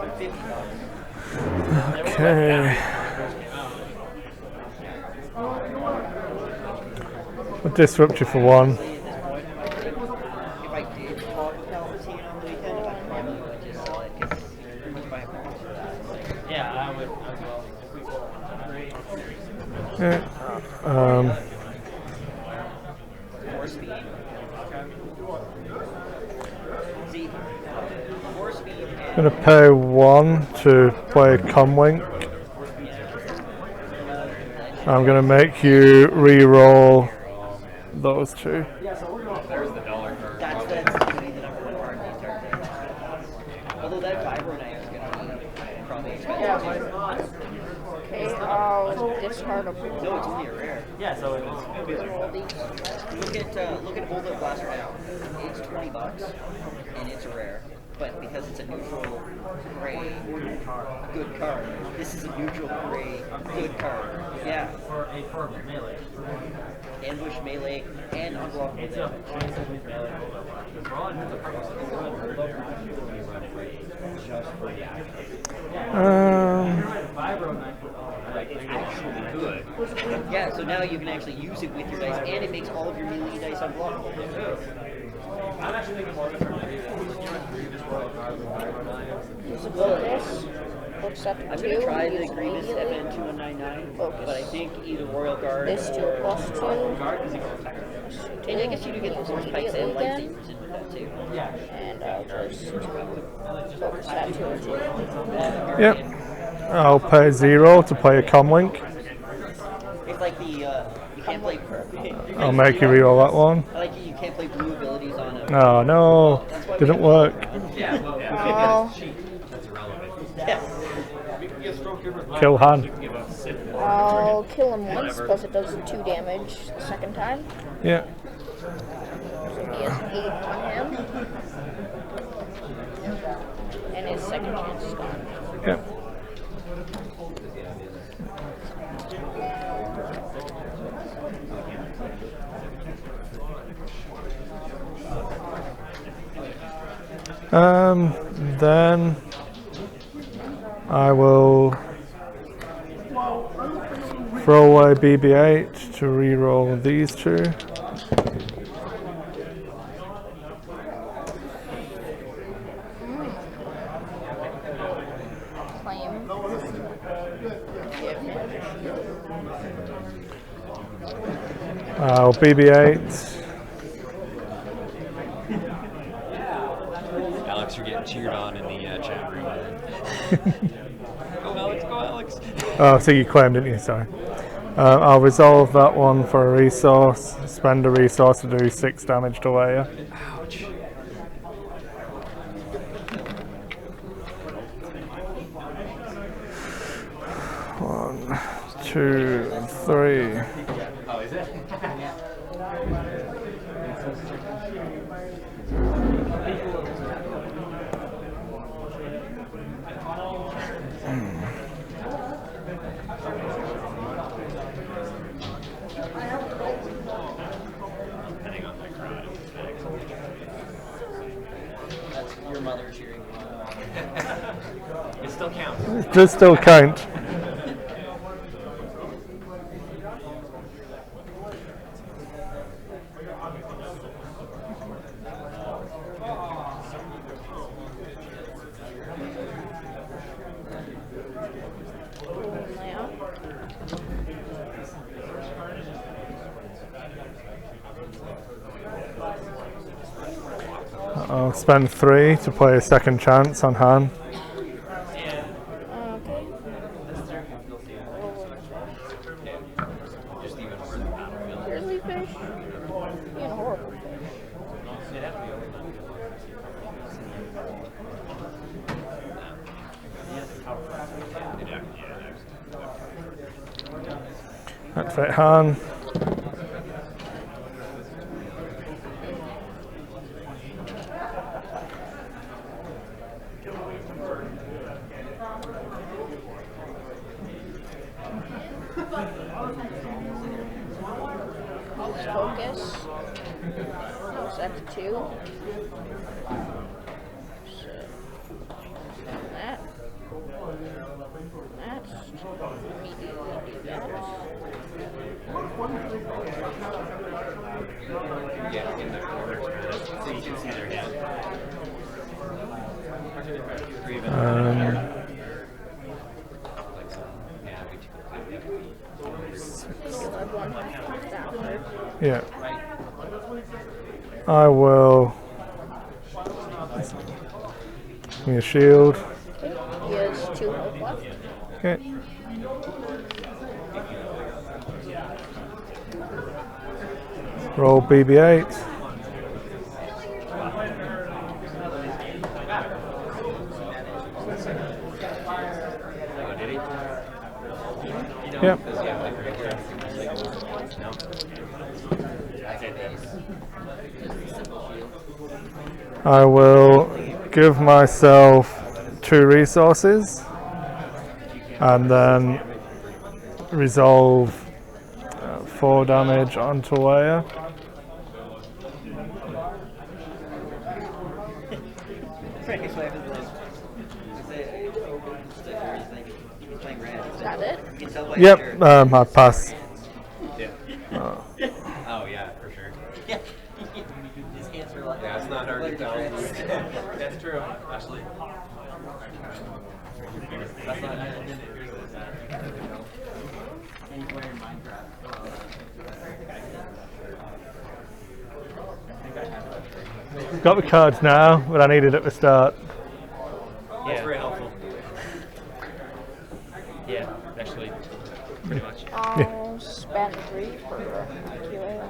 they're $50. Okay. I'll disrupt you for 1. If I did talk Palpatine on the weekend, I probably would just sell it because pretty much buy a box for that. Yeah, I would as well. Yeah. Force speed. See, force speed I'm going to pay 1 to play Comwink. I'm going to make you re-roll those 2. There's the dollar card. that's going to be the #1 card these cards. Although that Vibro Knight is going to be probably expensive. Okay, I'll discard a No, it's only a rare. Yeah, so it's roll these. Look at Hold Up Blaster now. It's $20 and it's a rare. But because it's a neutral gray good card, this is a neutral gray good card. Yeah. for melee. Ambush melee and unblockable It's damage. a melee hold up line. Because we're all in the purpose of the hold up line when you run it just for the action. Vibro knife like it's actually good. Yeah, so now you can actually use it with your dice, and it makes all of your melee dice unblockable. I'm actually thinking more of a turn Grievous Royal Guard with Vibro knives. Use a focus. Looks up to I'm 2. going to try the use Grievous immediately. FN2199, Focus. but I think either Royal Guard This to a +2. Guard because you can attack. and I guess you do get the force spikes and lightsabers in with that too. Yeah. And I'll just focus that to a 2. Yep. I'll pay 0 to play a comlink. It's like the you can't play. I'll make you reroll that one. I like you can't play blue abilities on a. Oh no, didn't work. Yeah, well, I'll, that's irrelevant. Yeah. Kill Han. I'll kill him once because it does 2 damage the second time. Yeah. So he has 8 on him. And his second chance is gone. Yep. Then I will throw away BB-8 to reroll these 2. Claim. Give him. I'll BB-8. Alex, you're getting cheered on in the chat room. Go Alex, go Alex. Oh, so you claimed, didn't you? Sorry. I'll resolve that one for a resource. Spend a resource to do 6 damage to Leia. Ouch. 1, 2, 3. Oh, is it? That's your mother cheering. It still counts. It does still count. Now. I'll spend 3 to play a second chance on Han. Okay. Grizzly fish? Being a horrible fish. Activate Han. Focus. Set to 2. That. That. Immediately do that. Yeah, in the corner. So you can see their hand. Yeah, we Because I've won after. Yeah. I will. Give me a shield. He has 2 health left. Okay. Roll BB-8. Yep. Because yeah, like right here. No. I will give myself 2 resources and then resolve 4 damage onto Leia. Right, so I haven't like, he's playing red. Is that it? You can tell by Yep, his shirt. I pass. Yeah. Oh yeah, for sure. Yeah. His hands are like. Yeah, it's not hard to tell. That's true, actually. That's not anywhere in Minecraft. Got the cards now, but I needed at the start. Yeah, it's very helpful. Yeah, actually, pretty much. I'll spend 3 for QA.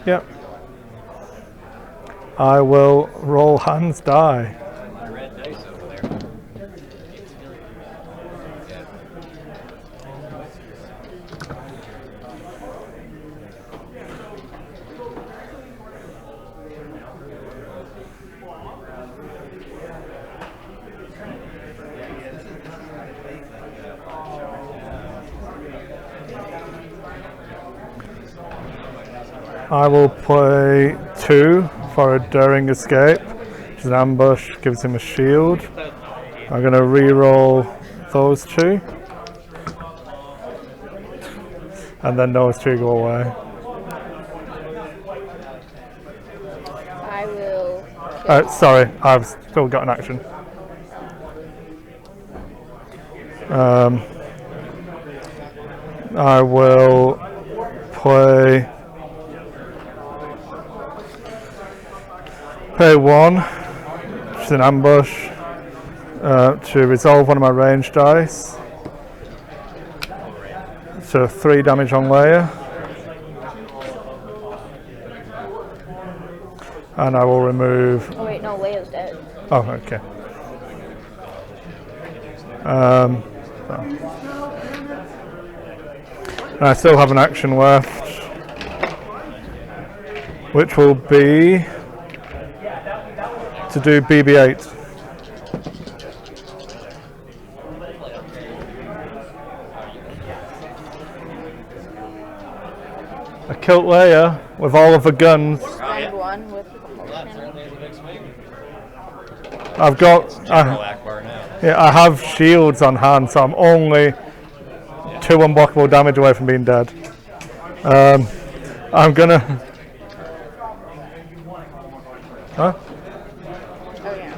Yep. I will roll hands die. Red dice over there. Yeah. I will play 2 for a daring escape, which is an ambush, gives him a shield. I'm going to re-roll those 2. And then those 2 go away. I will kill. Sorry, I've still got an action. I will play 1, which is an ambush, to resolve one of my range dice. So 3 damage on Leia. And I will remove. Oh wait, no, Leia's dead. Oh, okay. And I still have an action left, which will be to do BB-8. I killed Leia with all of the guns. Spend 1 with promotion. I've got. General Akbar now. Yeah, I have shields on hand, so I'm only 2 unblockable damage away from being dead. I'm gonna. Huh? Oh yeah.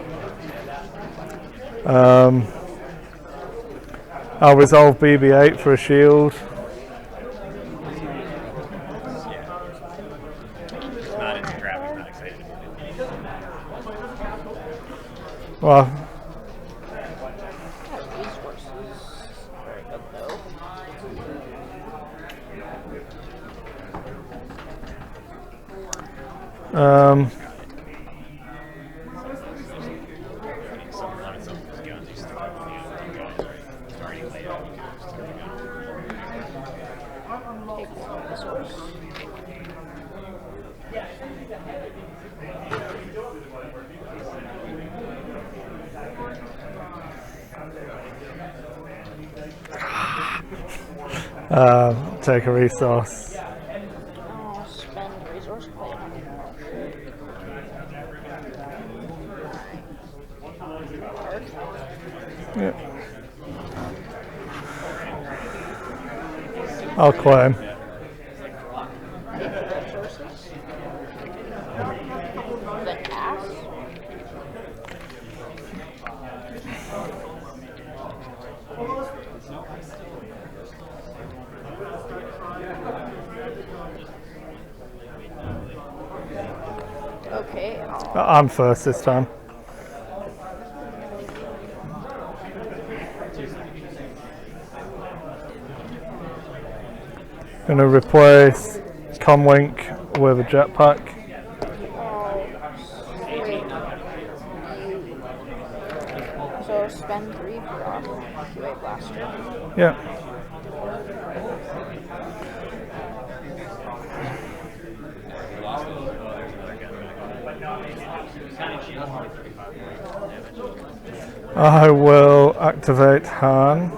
I'll resolve BB-8 for a shield. It's not into crap, he's not excited. Well, Resources. Very good though. Someone wanted some of his guns, he's still starting late out. Take 1 resource. take a resource. I'll spend resource play on Yeah. I'll claim. resources. Then pass. Okay, I'm first this time. Going to replace Comlink with a jetpack. so spend 3 for QA blaster. Yeah. I will activate Han.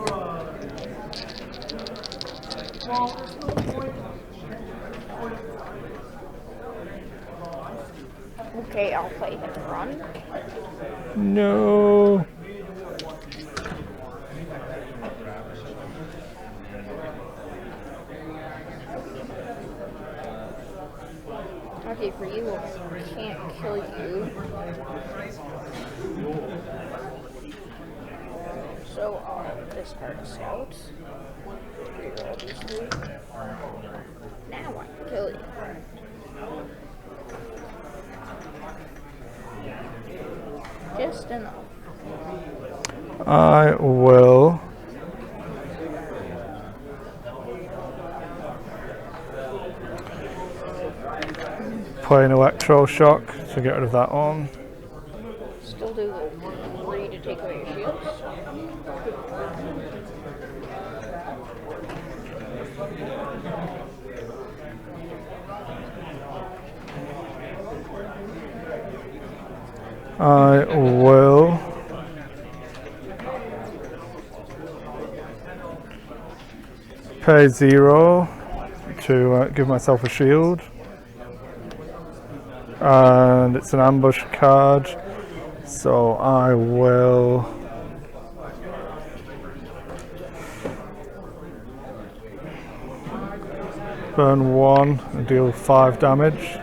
Okay, I'll play hit and run. No. Okay, for you, I can't kill you. So I'll discard scouts. Reroll these three. Now I can kill you. Just enough. I will play an electroshock to get rid of that one. Still do the 3 to take away your shields. I will pay 0 to give myself a shield. And it's an ambush card, so I will burn 1 and deal 5 damage.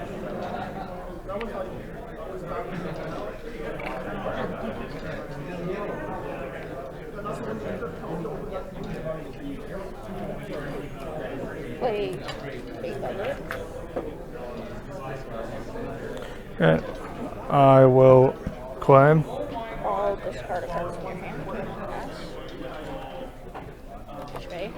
Play 800. Okay. I will claim. I'll discard a card from your hand. Pass. Spay.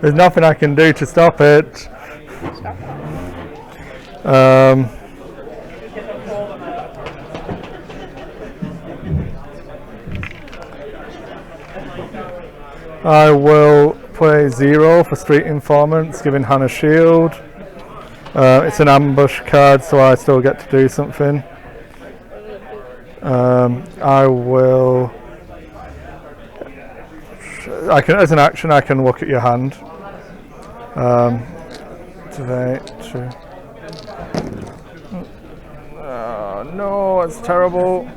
There's nothing I can do to stop it. Stop. I will play 0 for Street Informants, giving Han a shield. It's an ambush card, so I still get to do something. I will. As an action, I can look at your hand. Activate. Oh, no, that's terrible.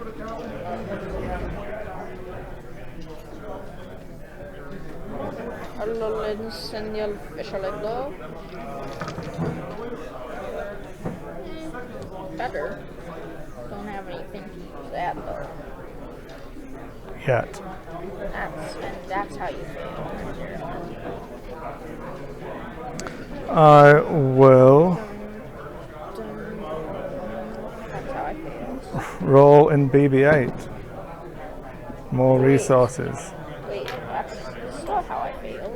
Send the official glow. Better. Don't have anything to use that though. Yet. That's how you fail. I will That's how I fail. roll in BB-8. More resources. Wait, that's still how I failed.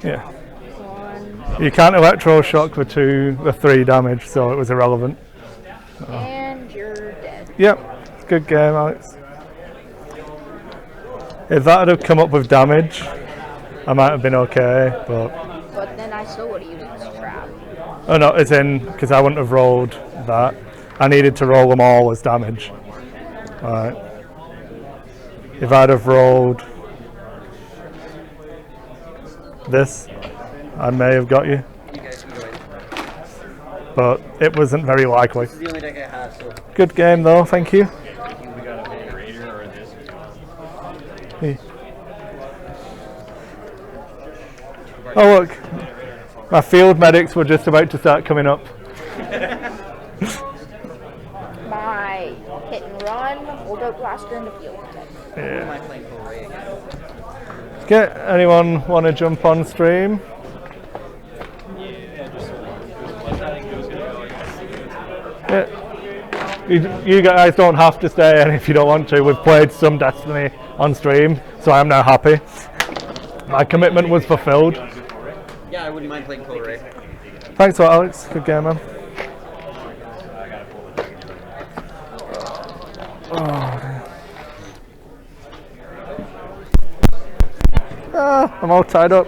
Yeah. One, You can't electroshock the 3 damage, so it was irrelevant. and you're dead. Yep, it's a good game, Alex. If that had come up with damage, I might have been okay, but... But then I still would have used this trap. Oh no, it's in, because I wouldn't have rolled that. I needed to roll them all as damage. Alright. If I'd have rolled this, I may have got you. You guys can go ahead. But it wasn't very likely. This is the only deck I have, so Good game though, thank you. We got a Raider or this. Hey. Oh look, my field medics were just about to start coming up. My hit and run, hold out blaster in the field. am I playing full Ray again? Okay, anyone want to jump on stream? Yeah, just one. I think it was gonna go. Yeah. You guys don't have to stay in if you don't want to. We've played some Destiny on stream, so I am now happy. My commitment was fulfilled. Yeah, I wouldn't mind playing Cole Ray. Thanks a lot, Alex. Good game, man. I'm all tied up.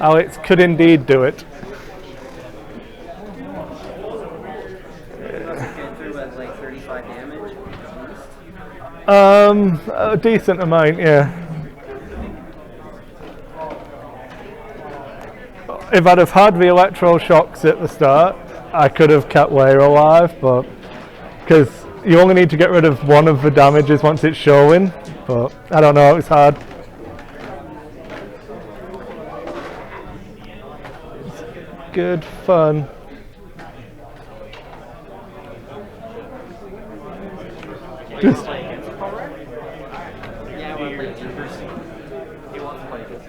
Alex could indeed do it. Get through at like 35 damage. A decent amount, yeah. If I'd have had the electroshocks at the start, I could have kept Weir alive, but because you only need to get rid of one of the damages once it's showing, but I don't know, it's hard. It's good fun. Just Yeah, I want to play Tinkers. He wants to play this.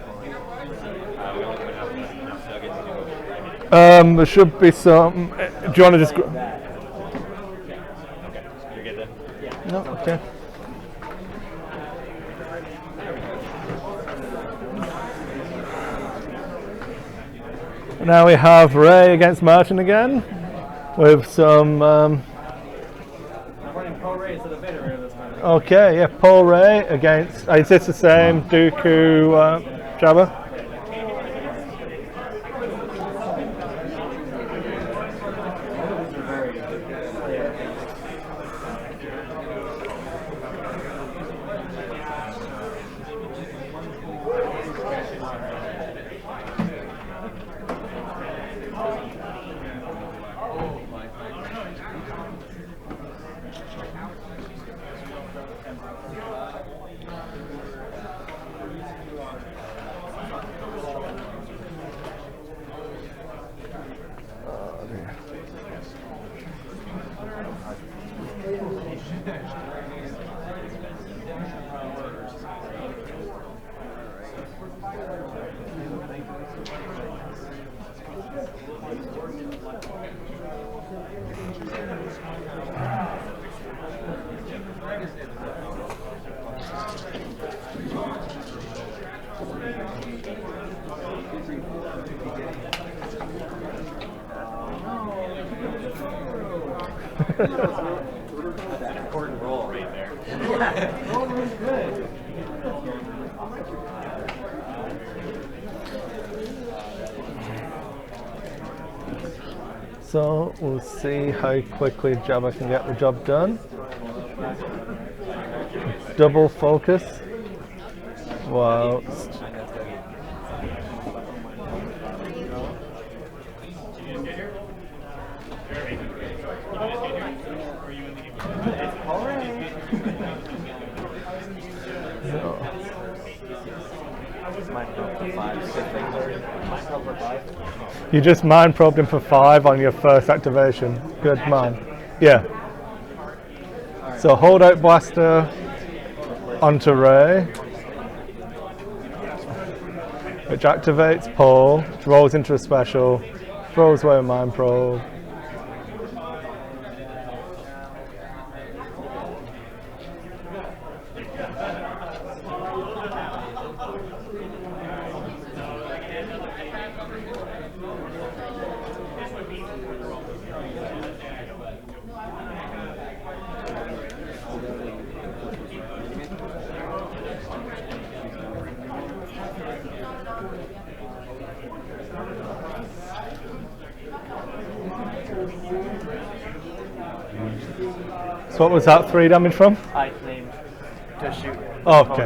there should be some. Do you want to just? You're good then? No, okay. Now we have Ray against Martin again, with some. I'm running Pro Ray instead of Beta Ray this time. Okay, yeah, Paul Ray against. Is this the same Dooku Jabba? Important role right there. So we'll see how quickly Jabba can get the job done. Double focus. Whilst you just mind probed him for 5 on your first activation. Good man. Yeah. So hold out blaster onto Ray, which activates Paul, which rolls into a special, throws away a mind probe. So what was that 3 damage from? I claimed to shoot. Oh, okay.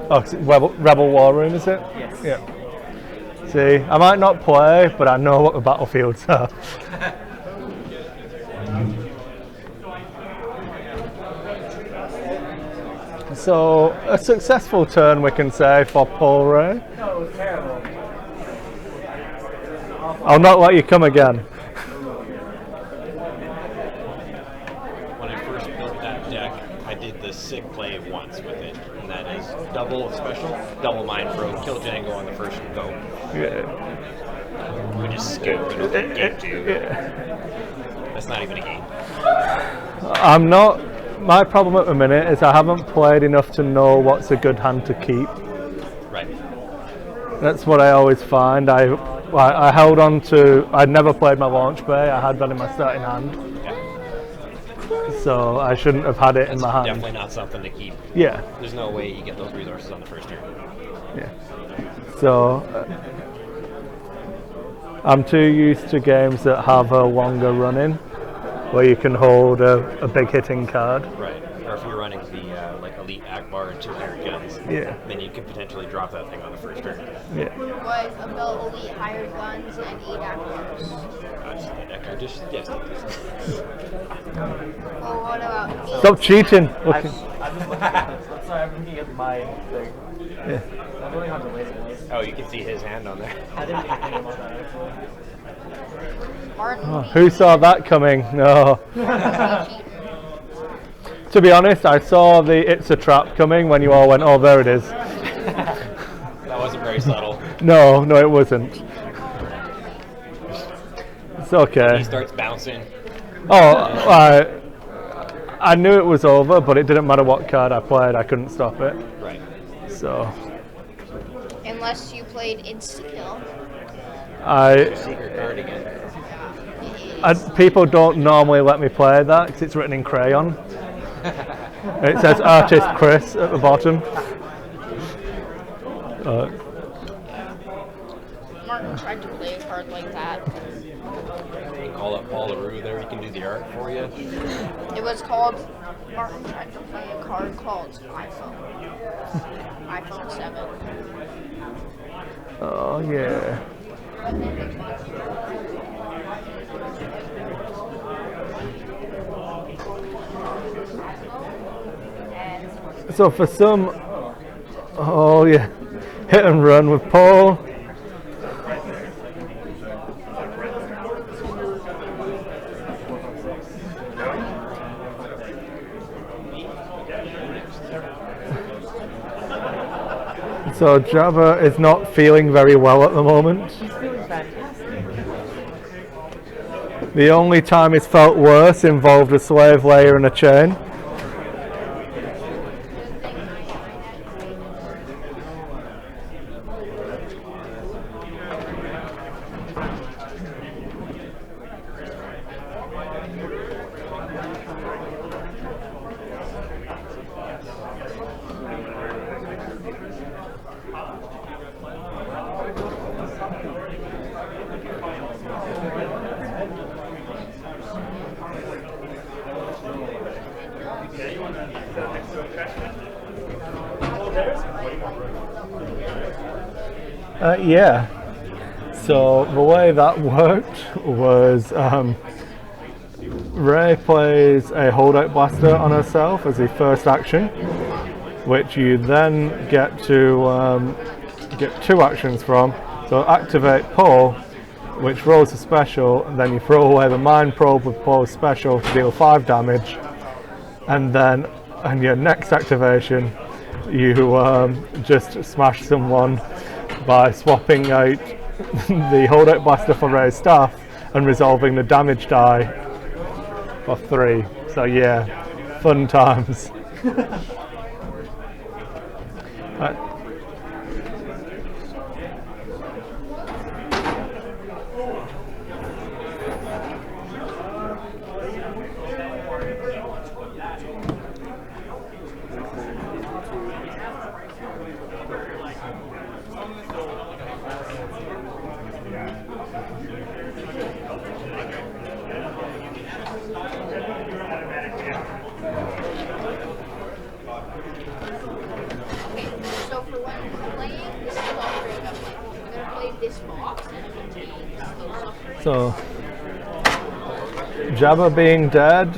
Oh, 'cause it's Rebel War Room, is it? Yes. Yeah. See, I might not play, but I know what the battlefields are. So, a successful turn, we can say, for Paul Ray. No, it was terrible. I'll not let you come again. When I first built that deck, I did the sick play once with it, and that is double special, double mind throw, kill Django on the first go. Yeah. We just skip and open game 2. Yeah. That's not even a game. I'm not. My problem at the minute is I haven't played enough to know what's a good hand to keep. Right. That's what I always find. I held on to. I'd never played my launch bay. I had that in my starting hand, Yeah. so I shouldn't have had it in my hand. Definitely not something to keep. Yeah. There's no way you get those resources on the first turn. Yeah. So I'm too used to games that have a longer run-in, where you can hold a big hitting card. Right. Or if you're running the like Elite Akbar and 200 guns, Yeah. then you can potentially drop that thing on the first turn. Yeah. What about elite higher guns and 8 actors? Yes. Well, what about 8? Stop cheating. I'm sorry, I'm looking at my thing. Yeah. I'm really how delayed it was. Oh, you can see his hand on there. I didn't even think about that actually. Martin. Oh, who saw that coming? No. To be honest, I saw the "it's a trap" coming when you all went, "Oh, there it is." That wasn't very subtle. No, it wasn't. It's okay. He starts bouncing. Oh, I knew it was over, but it didn't matter what card I played. I couldn't stop it. Right. So Unless you played insta-kill. Secret card again. People don't normally let me play that because it's written in crayon. It says Artist Chris at the bottom. Martin tried to play a card like that. You call up Paul LaRue there, he can do the art for you. It was called, Martin tried to play a card called iPhone. iPhone 7. Oh yeah. So for some, oh yeah, hit and run with Paul. So Jabba is not feeling very well at the moment. The only time he's felt worse involved a slave layer and a chain. Yeah. So the way that worked was Ray plays a holdout blaster on herself as his first action, which you then get to get 2 actions from. So activate Paul, which rolls a special, and then you throw away the Mind Probe with Paul's special to deal 5 damage, and then on your next activation you just smash someone by swapping out the holdout blaster for Ray's staff and resolving the damage die for 3. So yeah, fun times. So for when you're playing, this is all great. I'm gonna play this box and it contains those upgrades. So Jabba being dead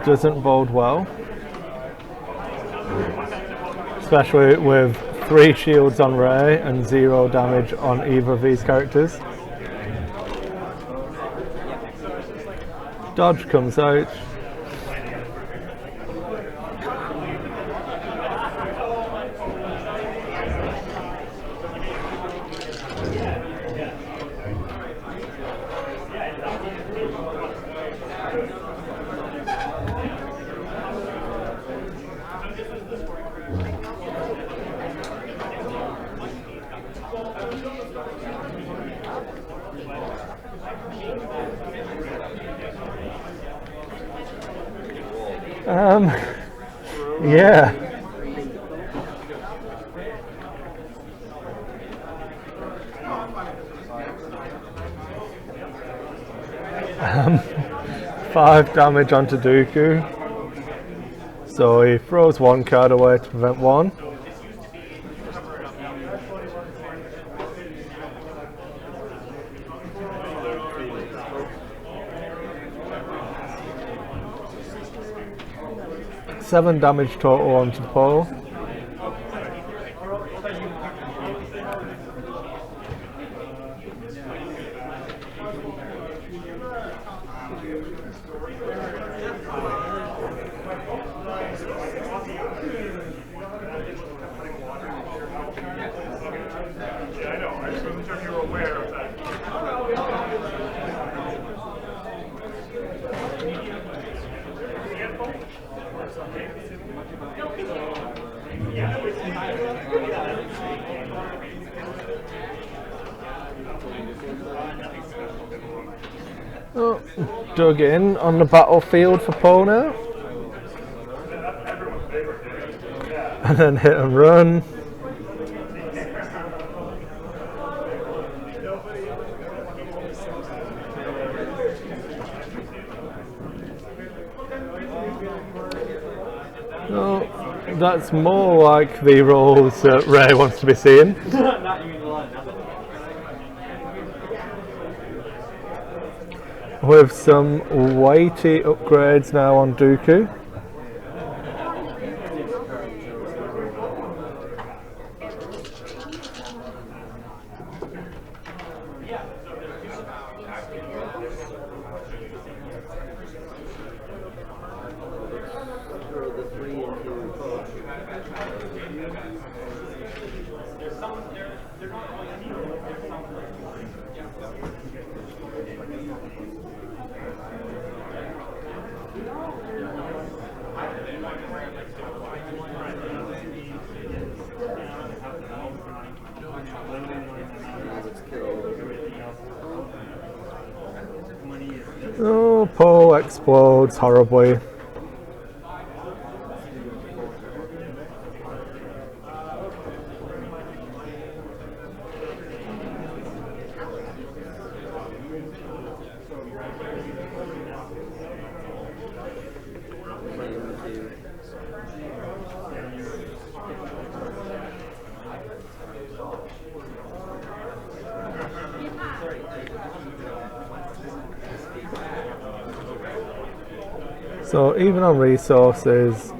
doesn't bode well, especially with 3 shields on Rey and 0 damage on either of these characters. Dodge comes out. Yeah. 5 damage onto Dooku. So he throws 1 card away to prevent 1. Seven damage total onto Poe. Oh, dug in on the battlefield for Poe now. And then hit and run. No, that's more like the rolls that Ray wants to be seeing. With some weighty upgrades now on Dooku. Throw the 3 into Poe. Oh, Poe explodes horribly. So even on resources,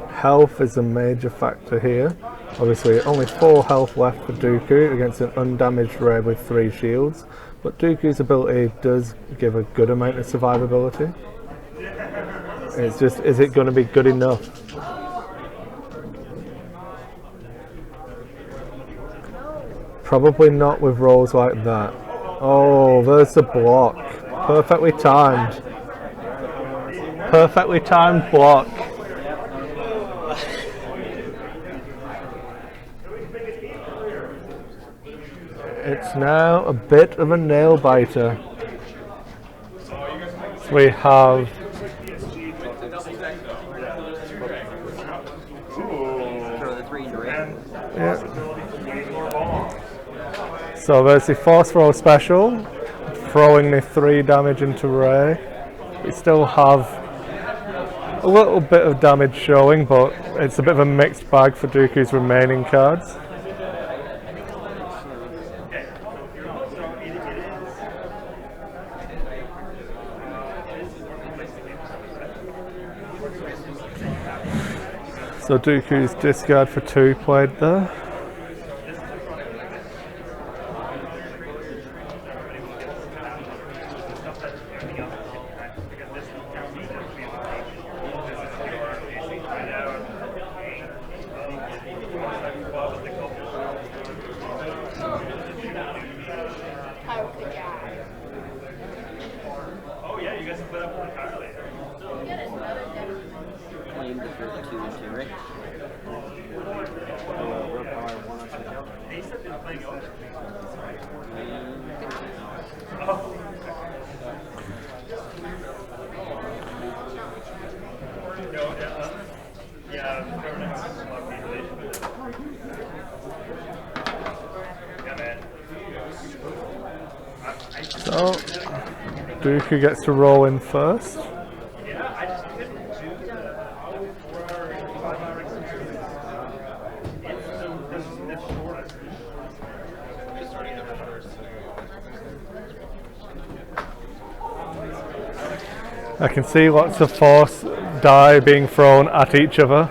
health is a major factor here. Obviously only 4 health left for Dooku against an undamaged Ray with 3 shields, but Dooku's ability does give a good amount of survivability. It's just, is it going to be good enough? Probably not with rolls like that. Oh, there's the block. Perfectly timed. Perfectly timed block. It's now a bit of a nail biter. So we have Throw the 3 into Ray. so there's the force throw special, throwing the 3 damage into Ray. We still have a little bit of damage showing, but it's a bit of a mixed bag for Dooku's remaining cards. So Dooku's discard for 2 played there. How could I? Claim to throw the 2 into Ray. So, Dooku gets to roll in first. I can see lots of force die being thrown at each other.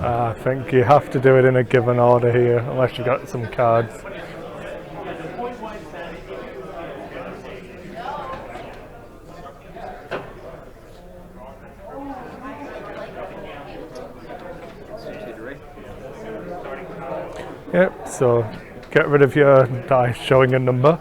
I think you have to do it in a given order here, unless you've got some cards. Yep, so get rid of your dice showing a number.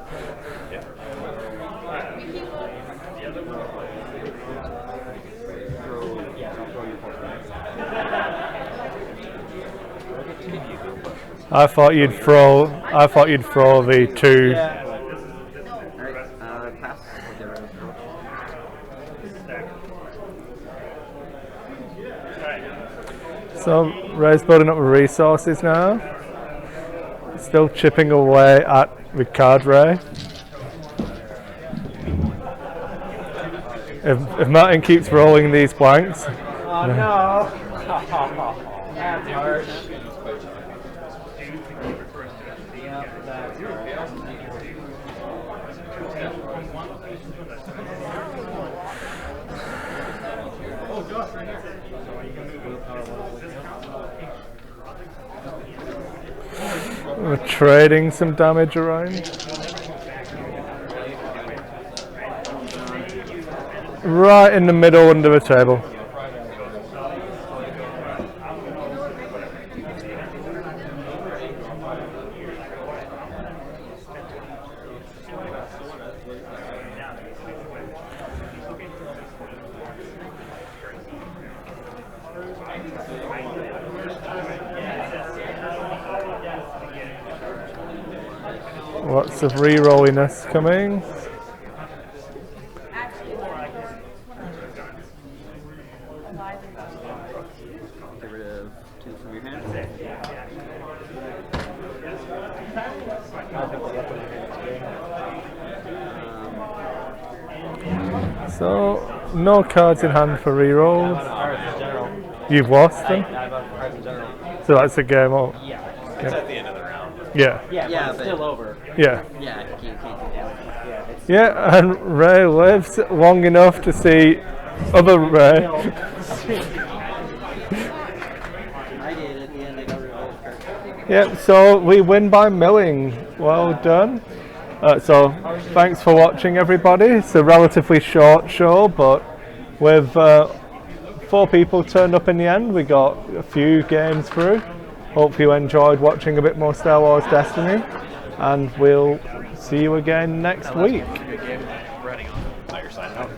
I thought you'd throw the two. Alright, pass. So Ray's building up resources now. Still chipping away at the card Ray. If Martin keeps rolling these blanks. Oh no! That's harsh. We're trading some damage around. Right in the middle under the table. Lots of re-rolliness coming. Get rid of 2 from your hand. So, no cards in hand for re-rolls. You've lost them? So that's a game over. It's at the end of the round. Yeah. Yeah, but still over. Yeah. Yeah, you can't do damage. Yeah, it's Yeah, and Ray lives long enough to see other Ray. I did at the end. I got rid of all the cards. Yep, so we win by milling. Well done. So thanks for watching, everybody. It's a relatively short show, but with 4 people turned up in the end, we got a few games through. Hope you enjoyed watching a bit more Star Wars Destiny, and we'll see you again next week. Good game. Running on. Now you're signing out.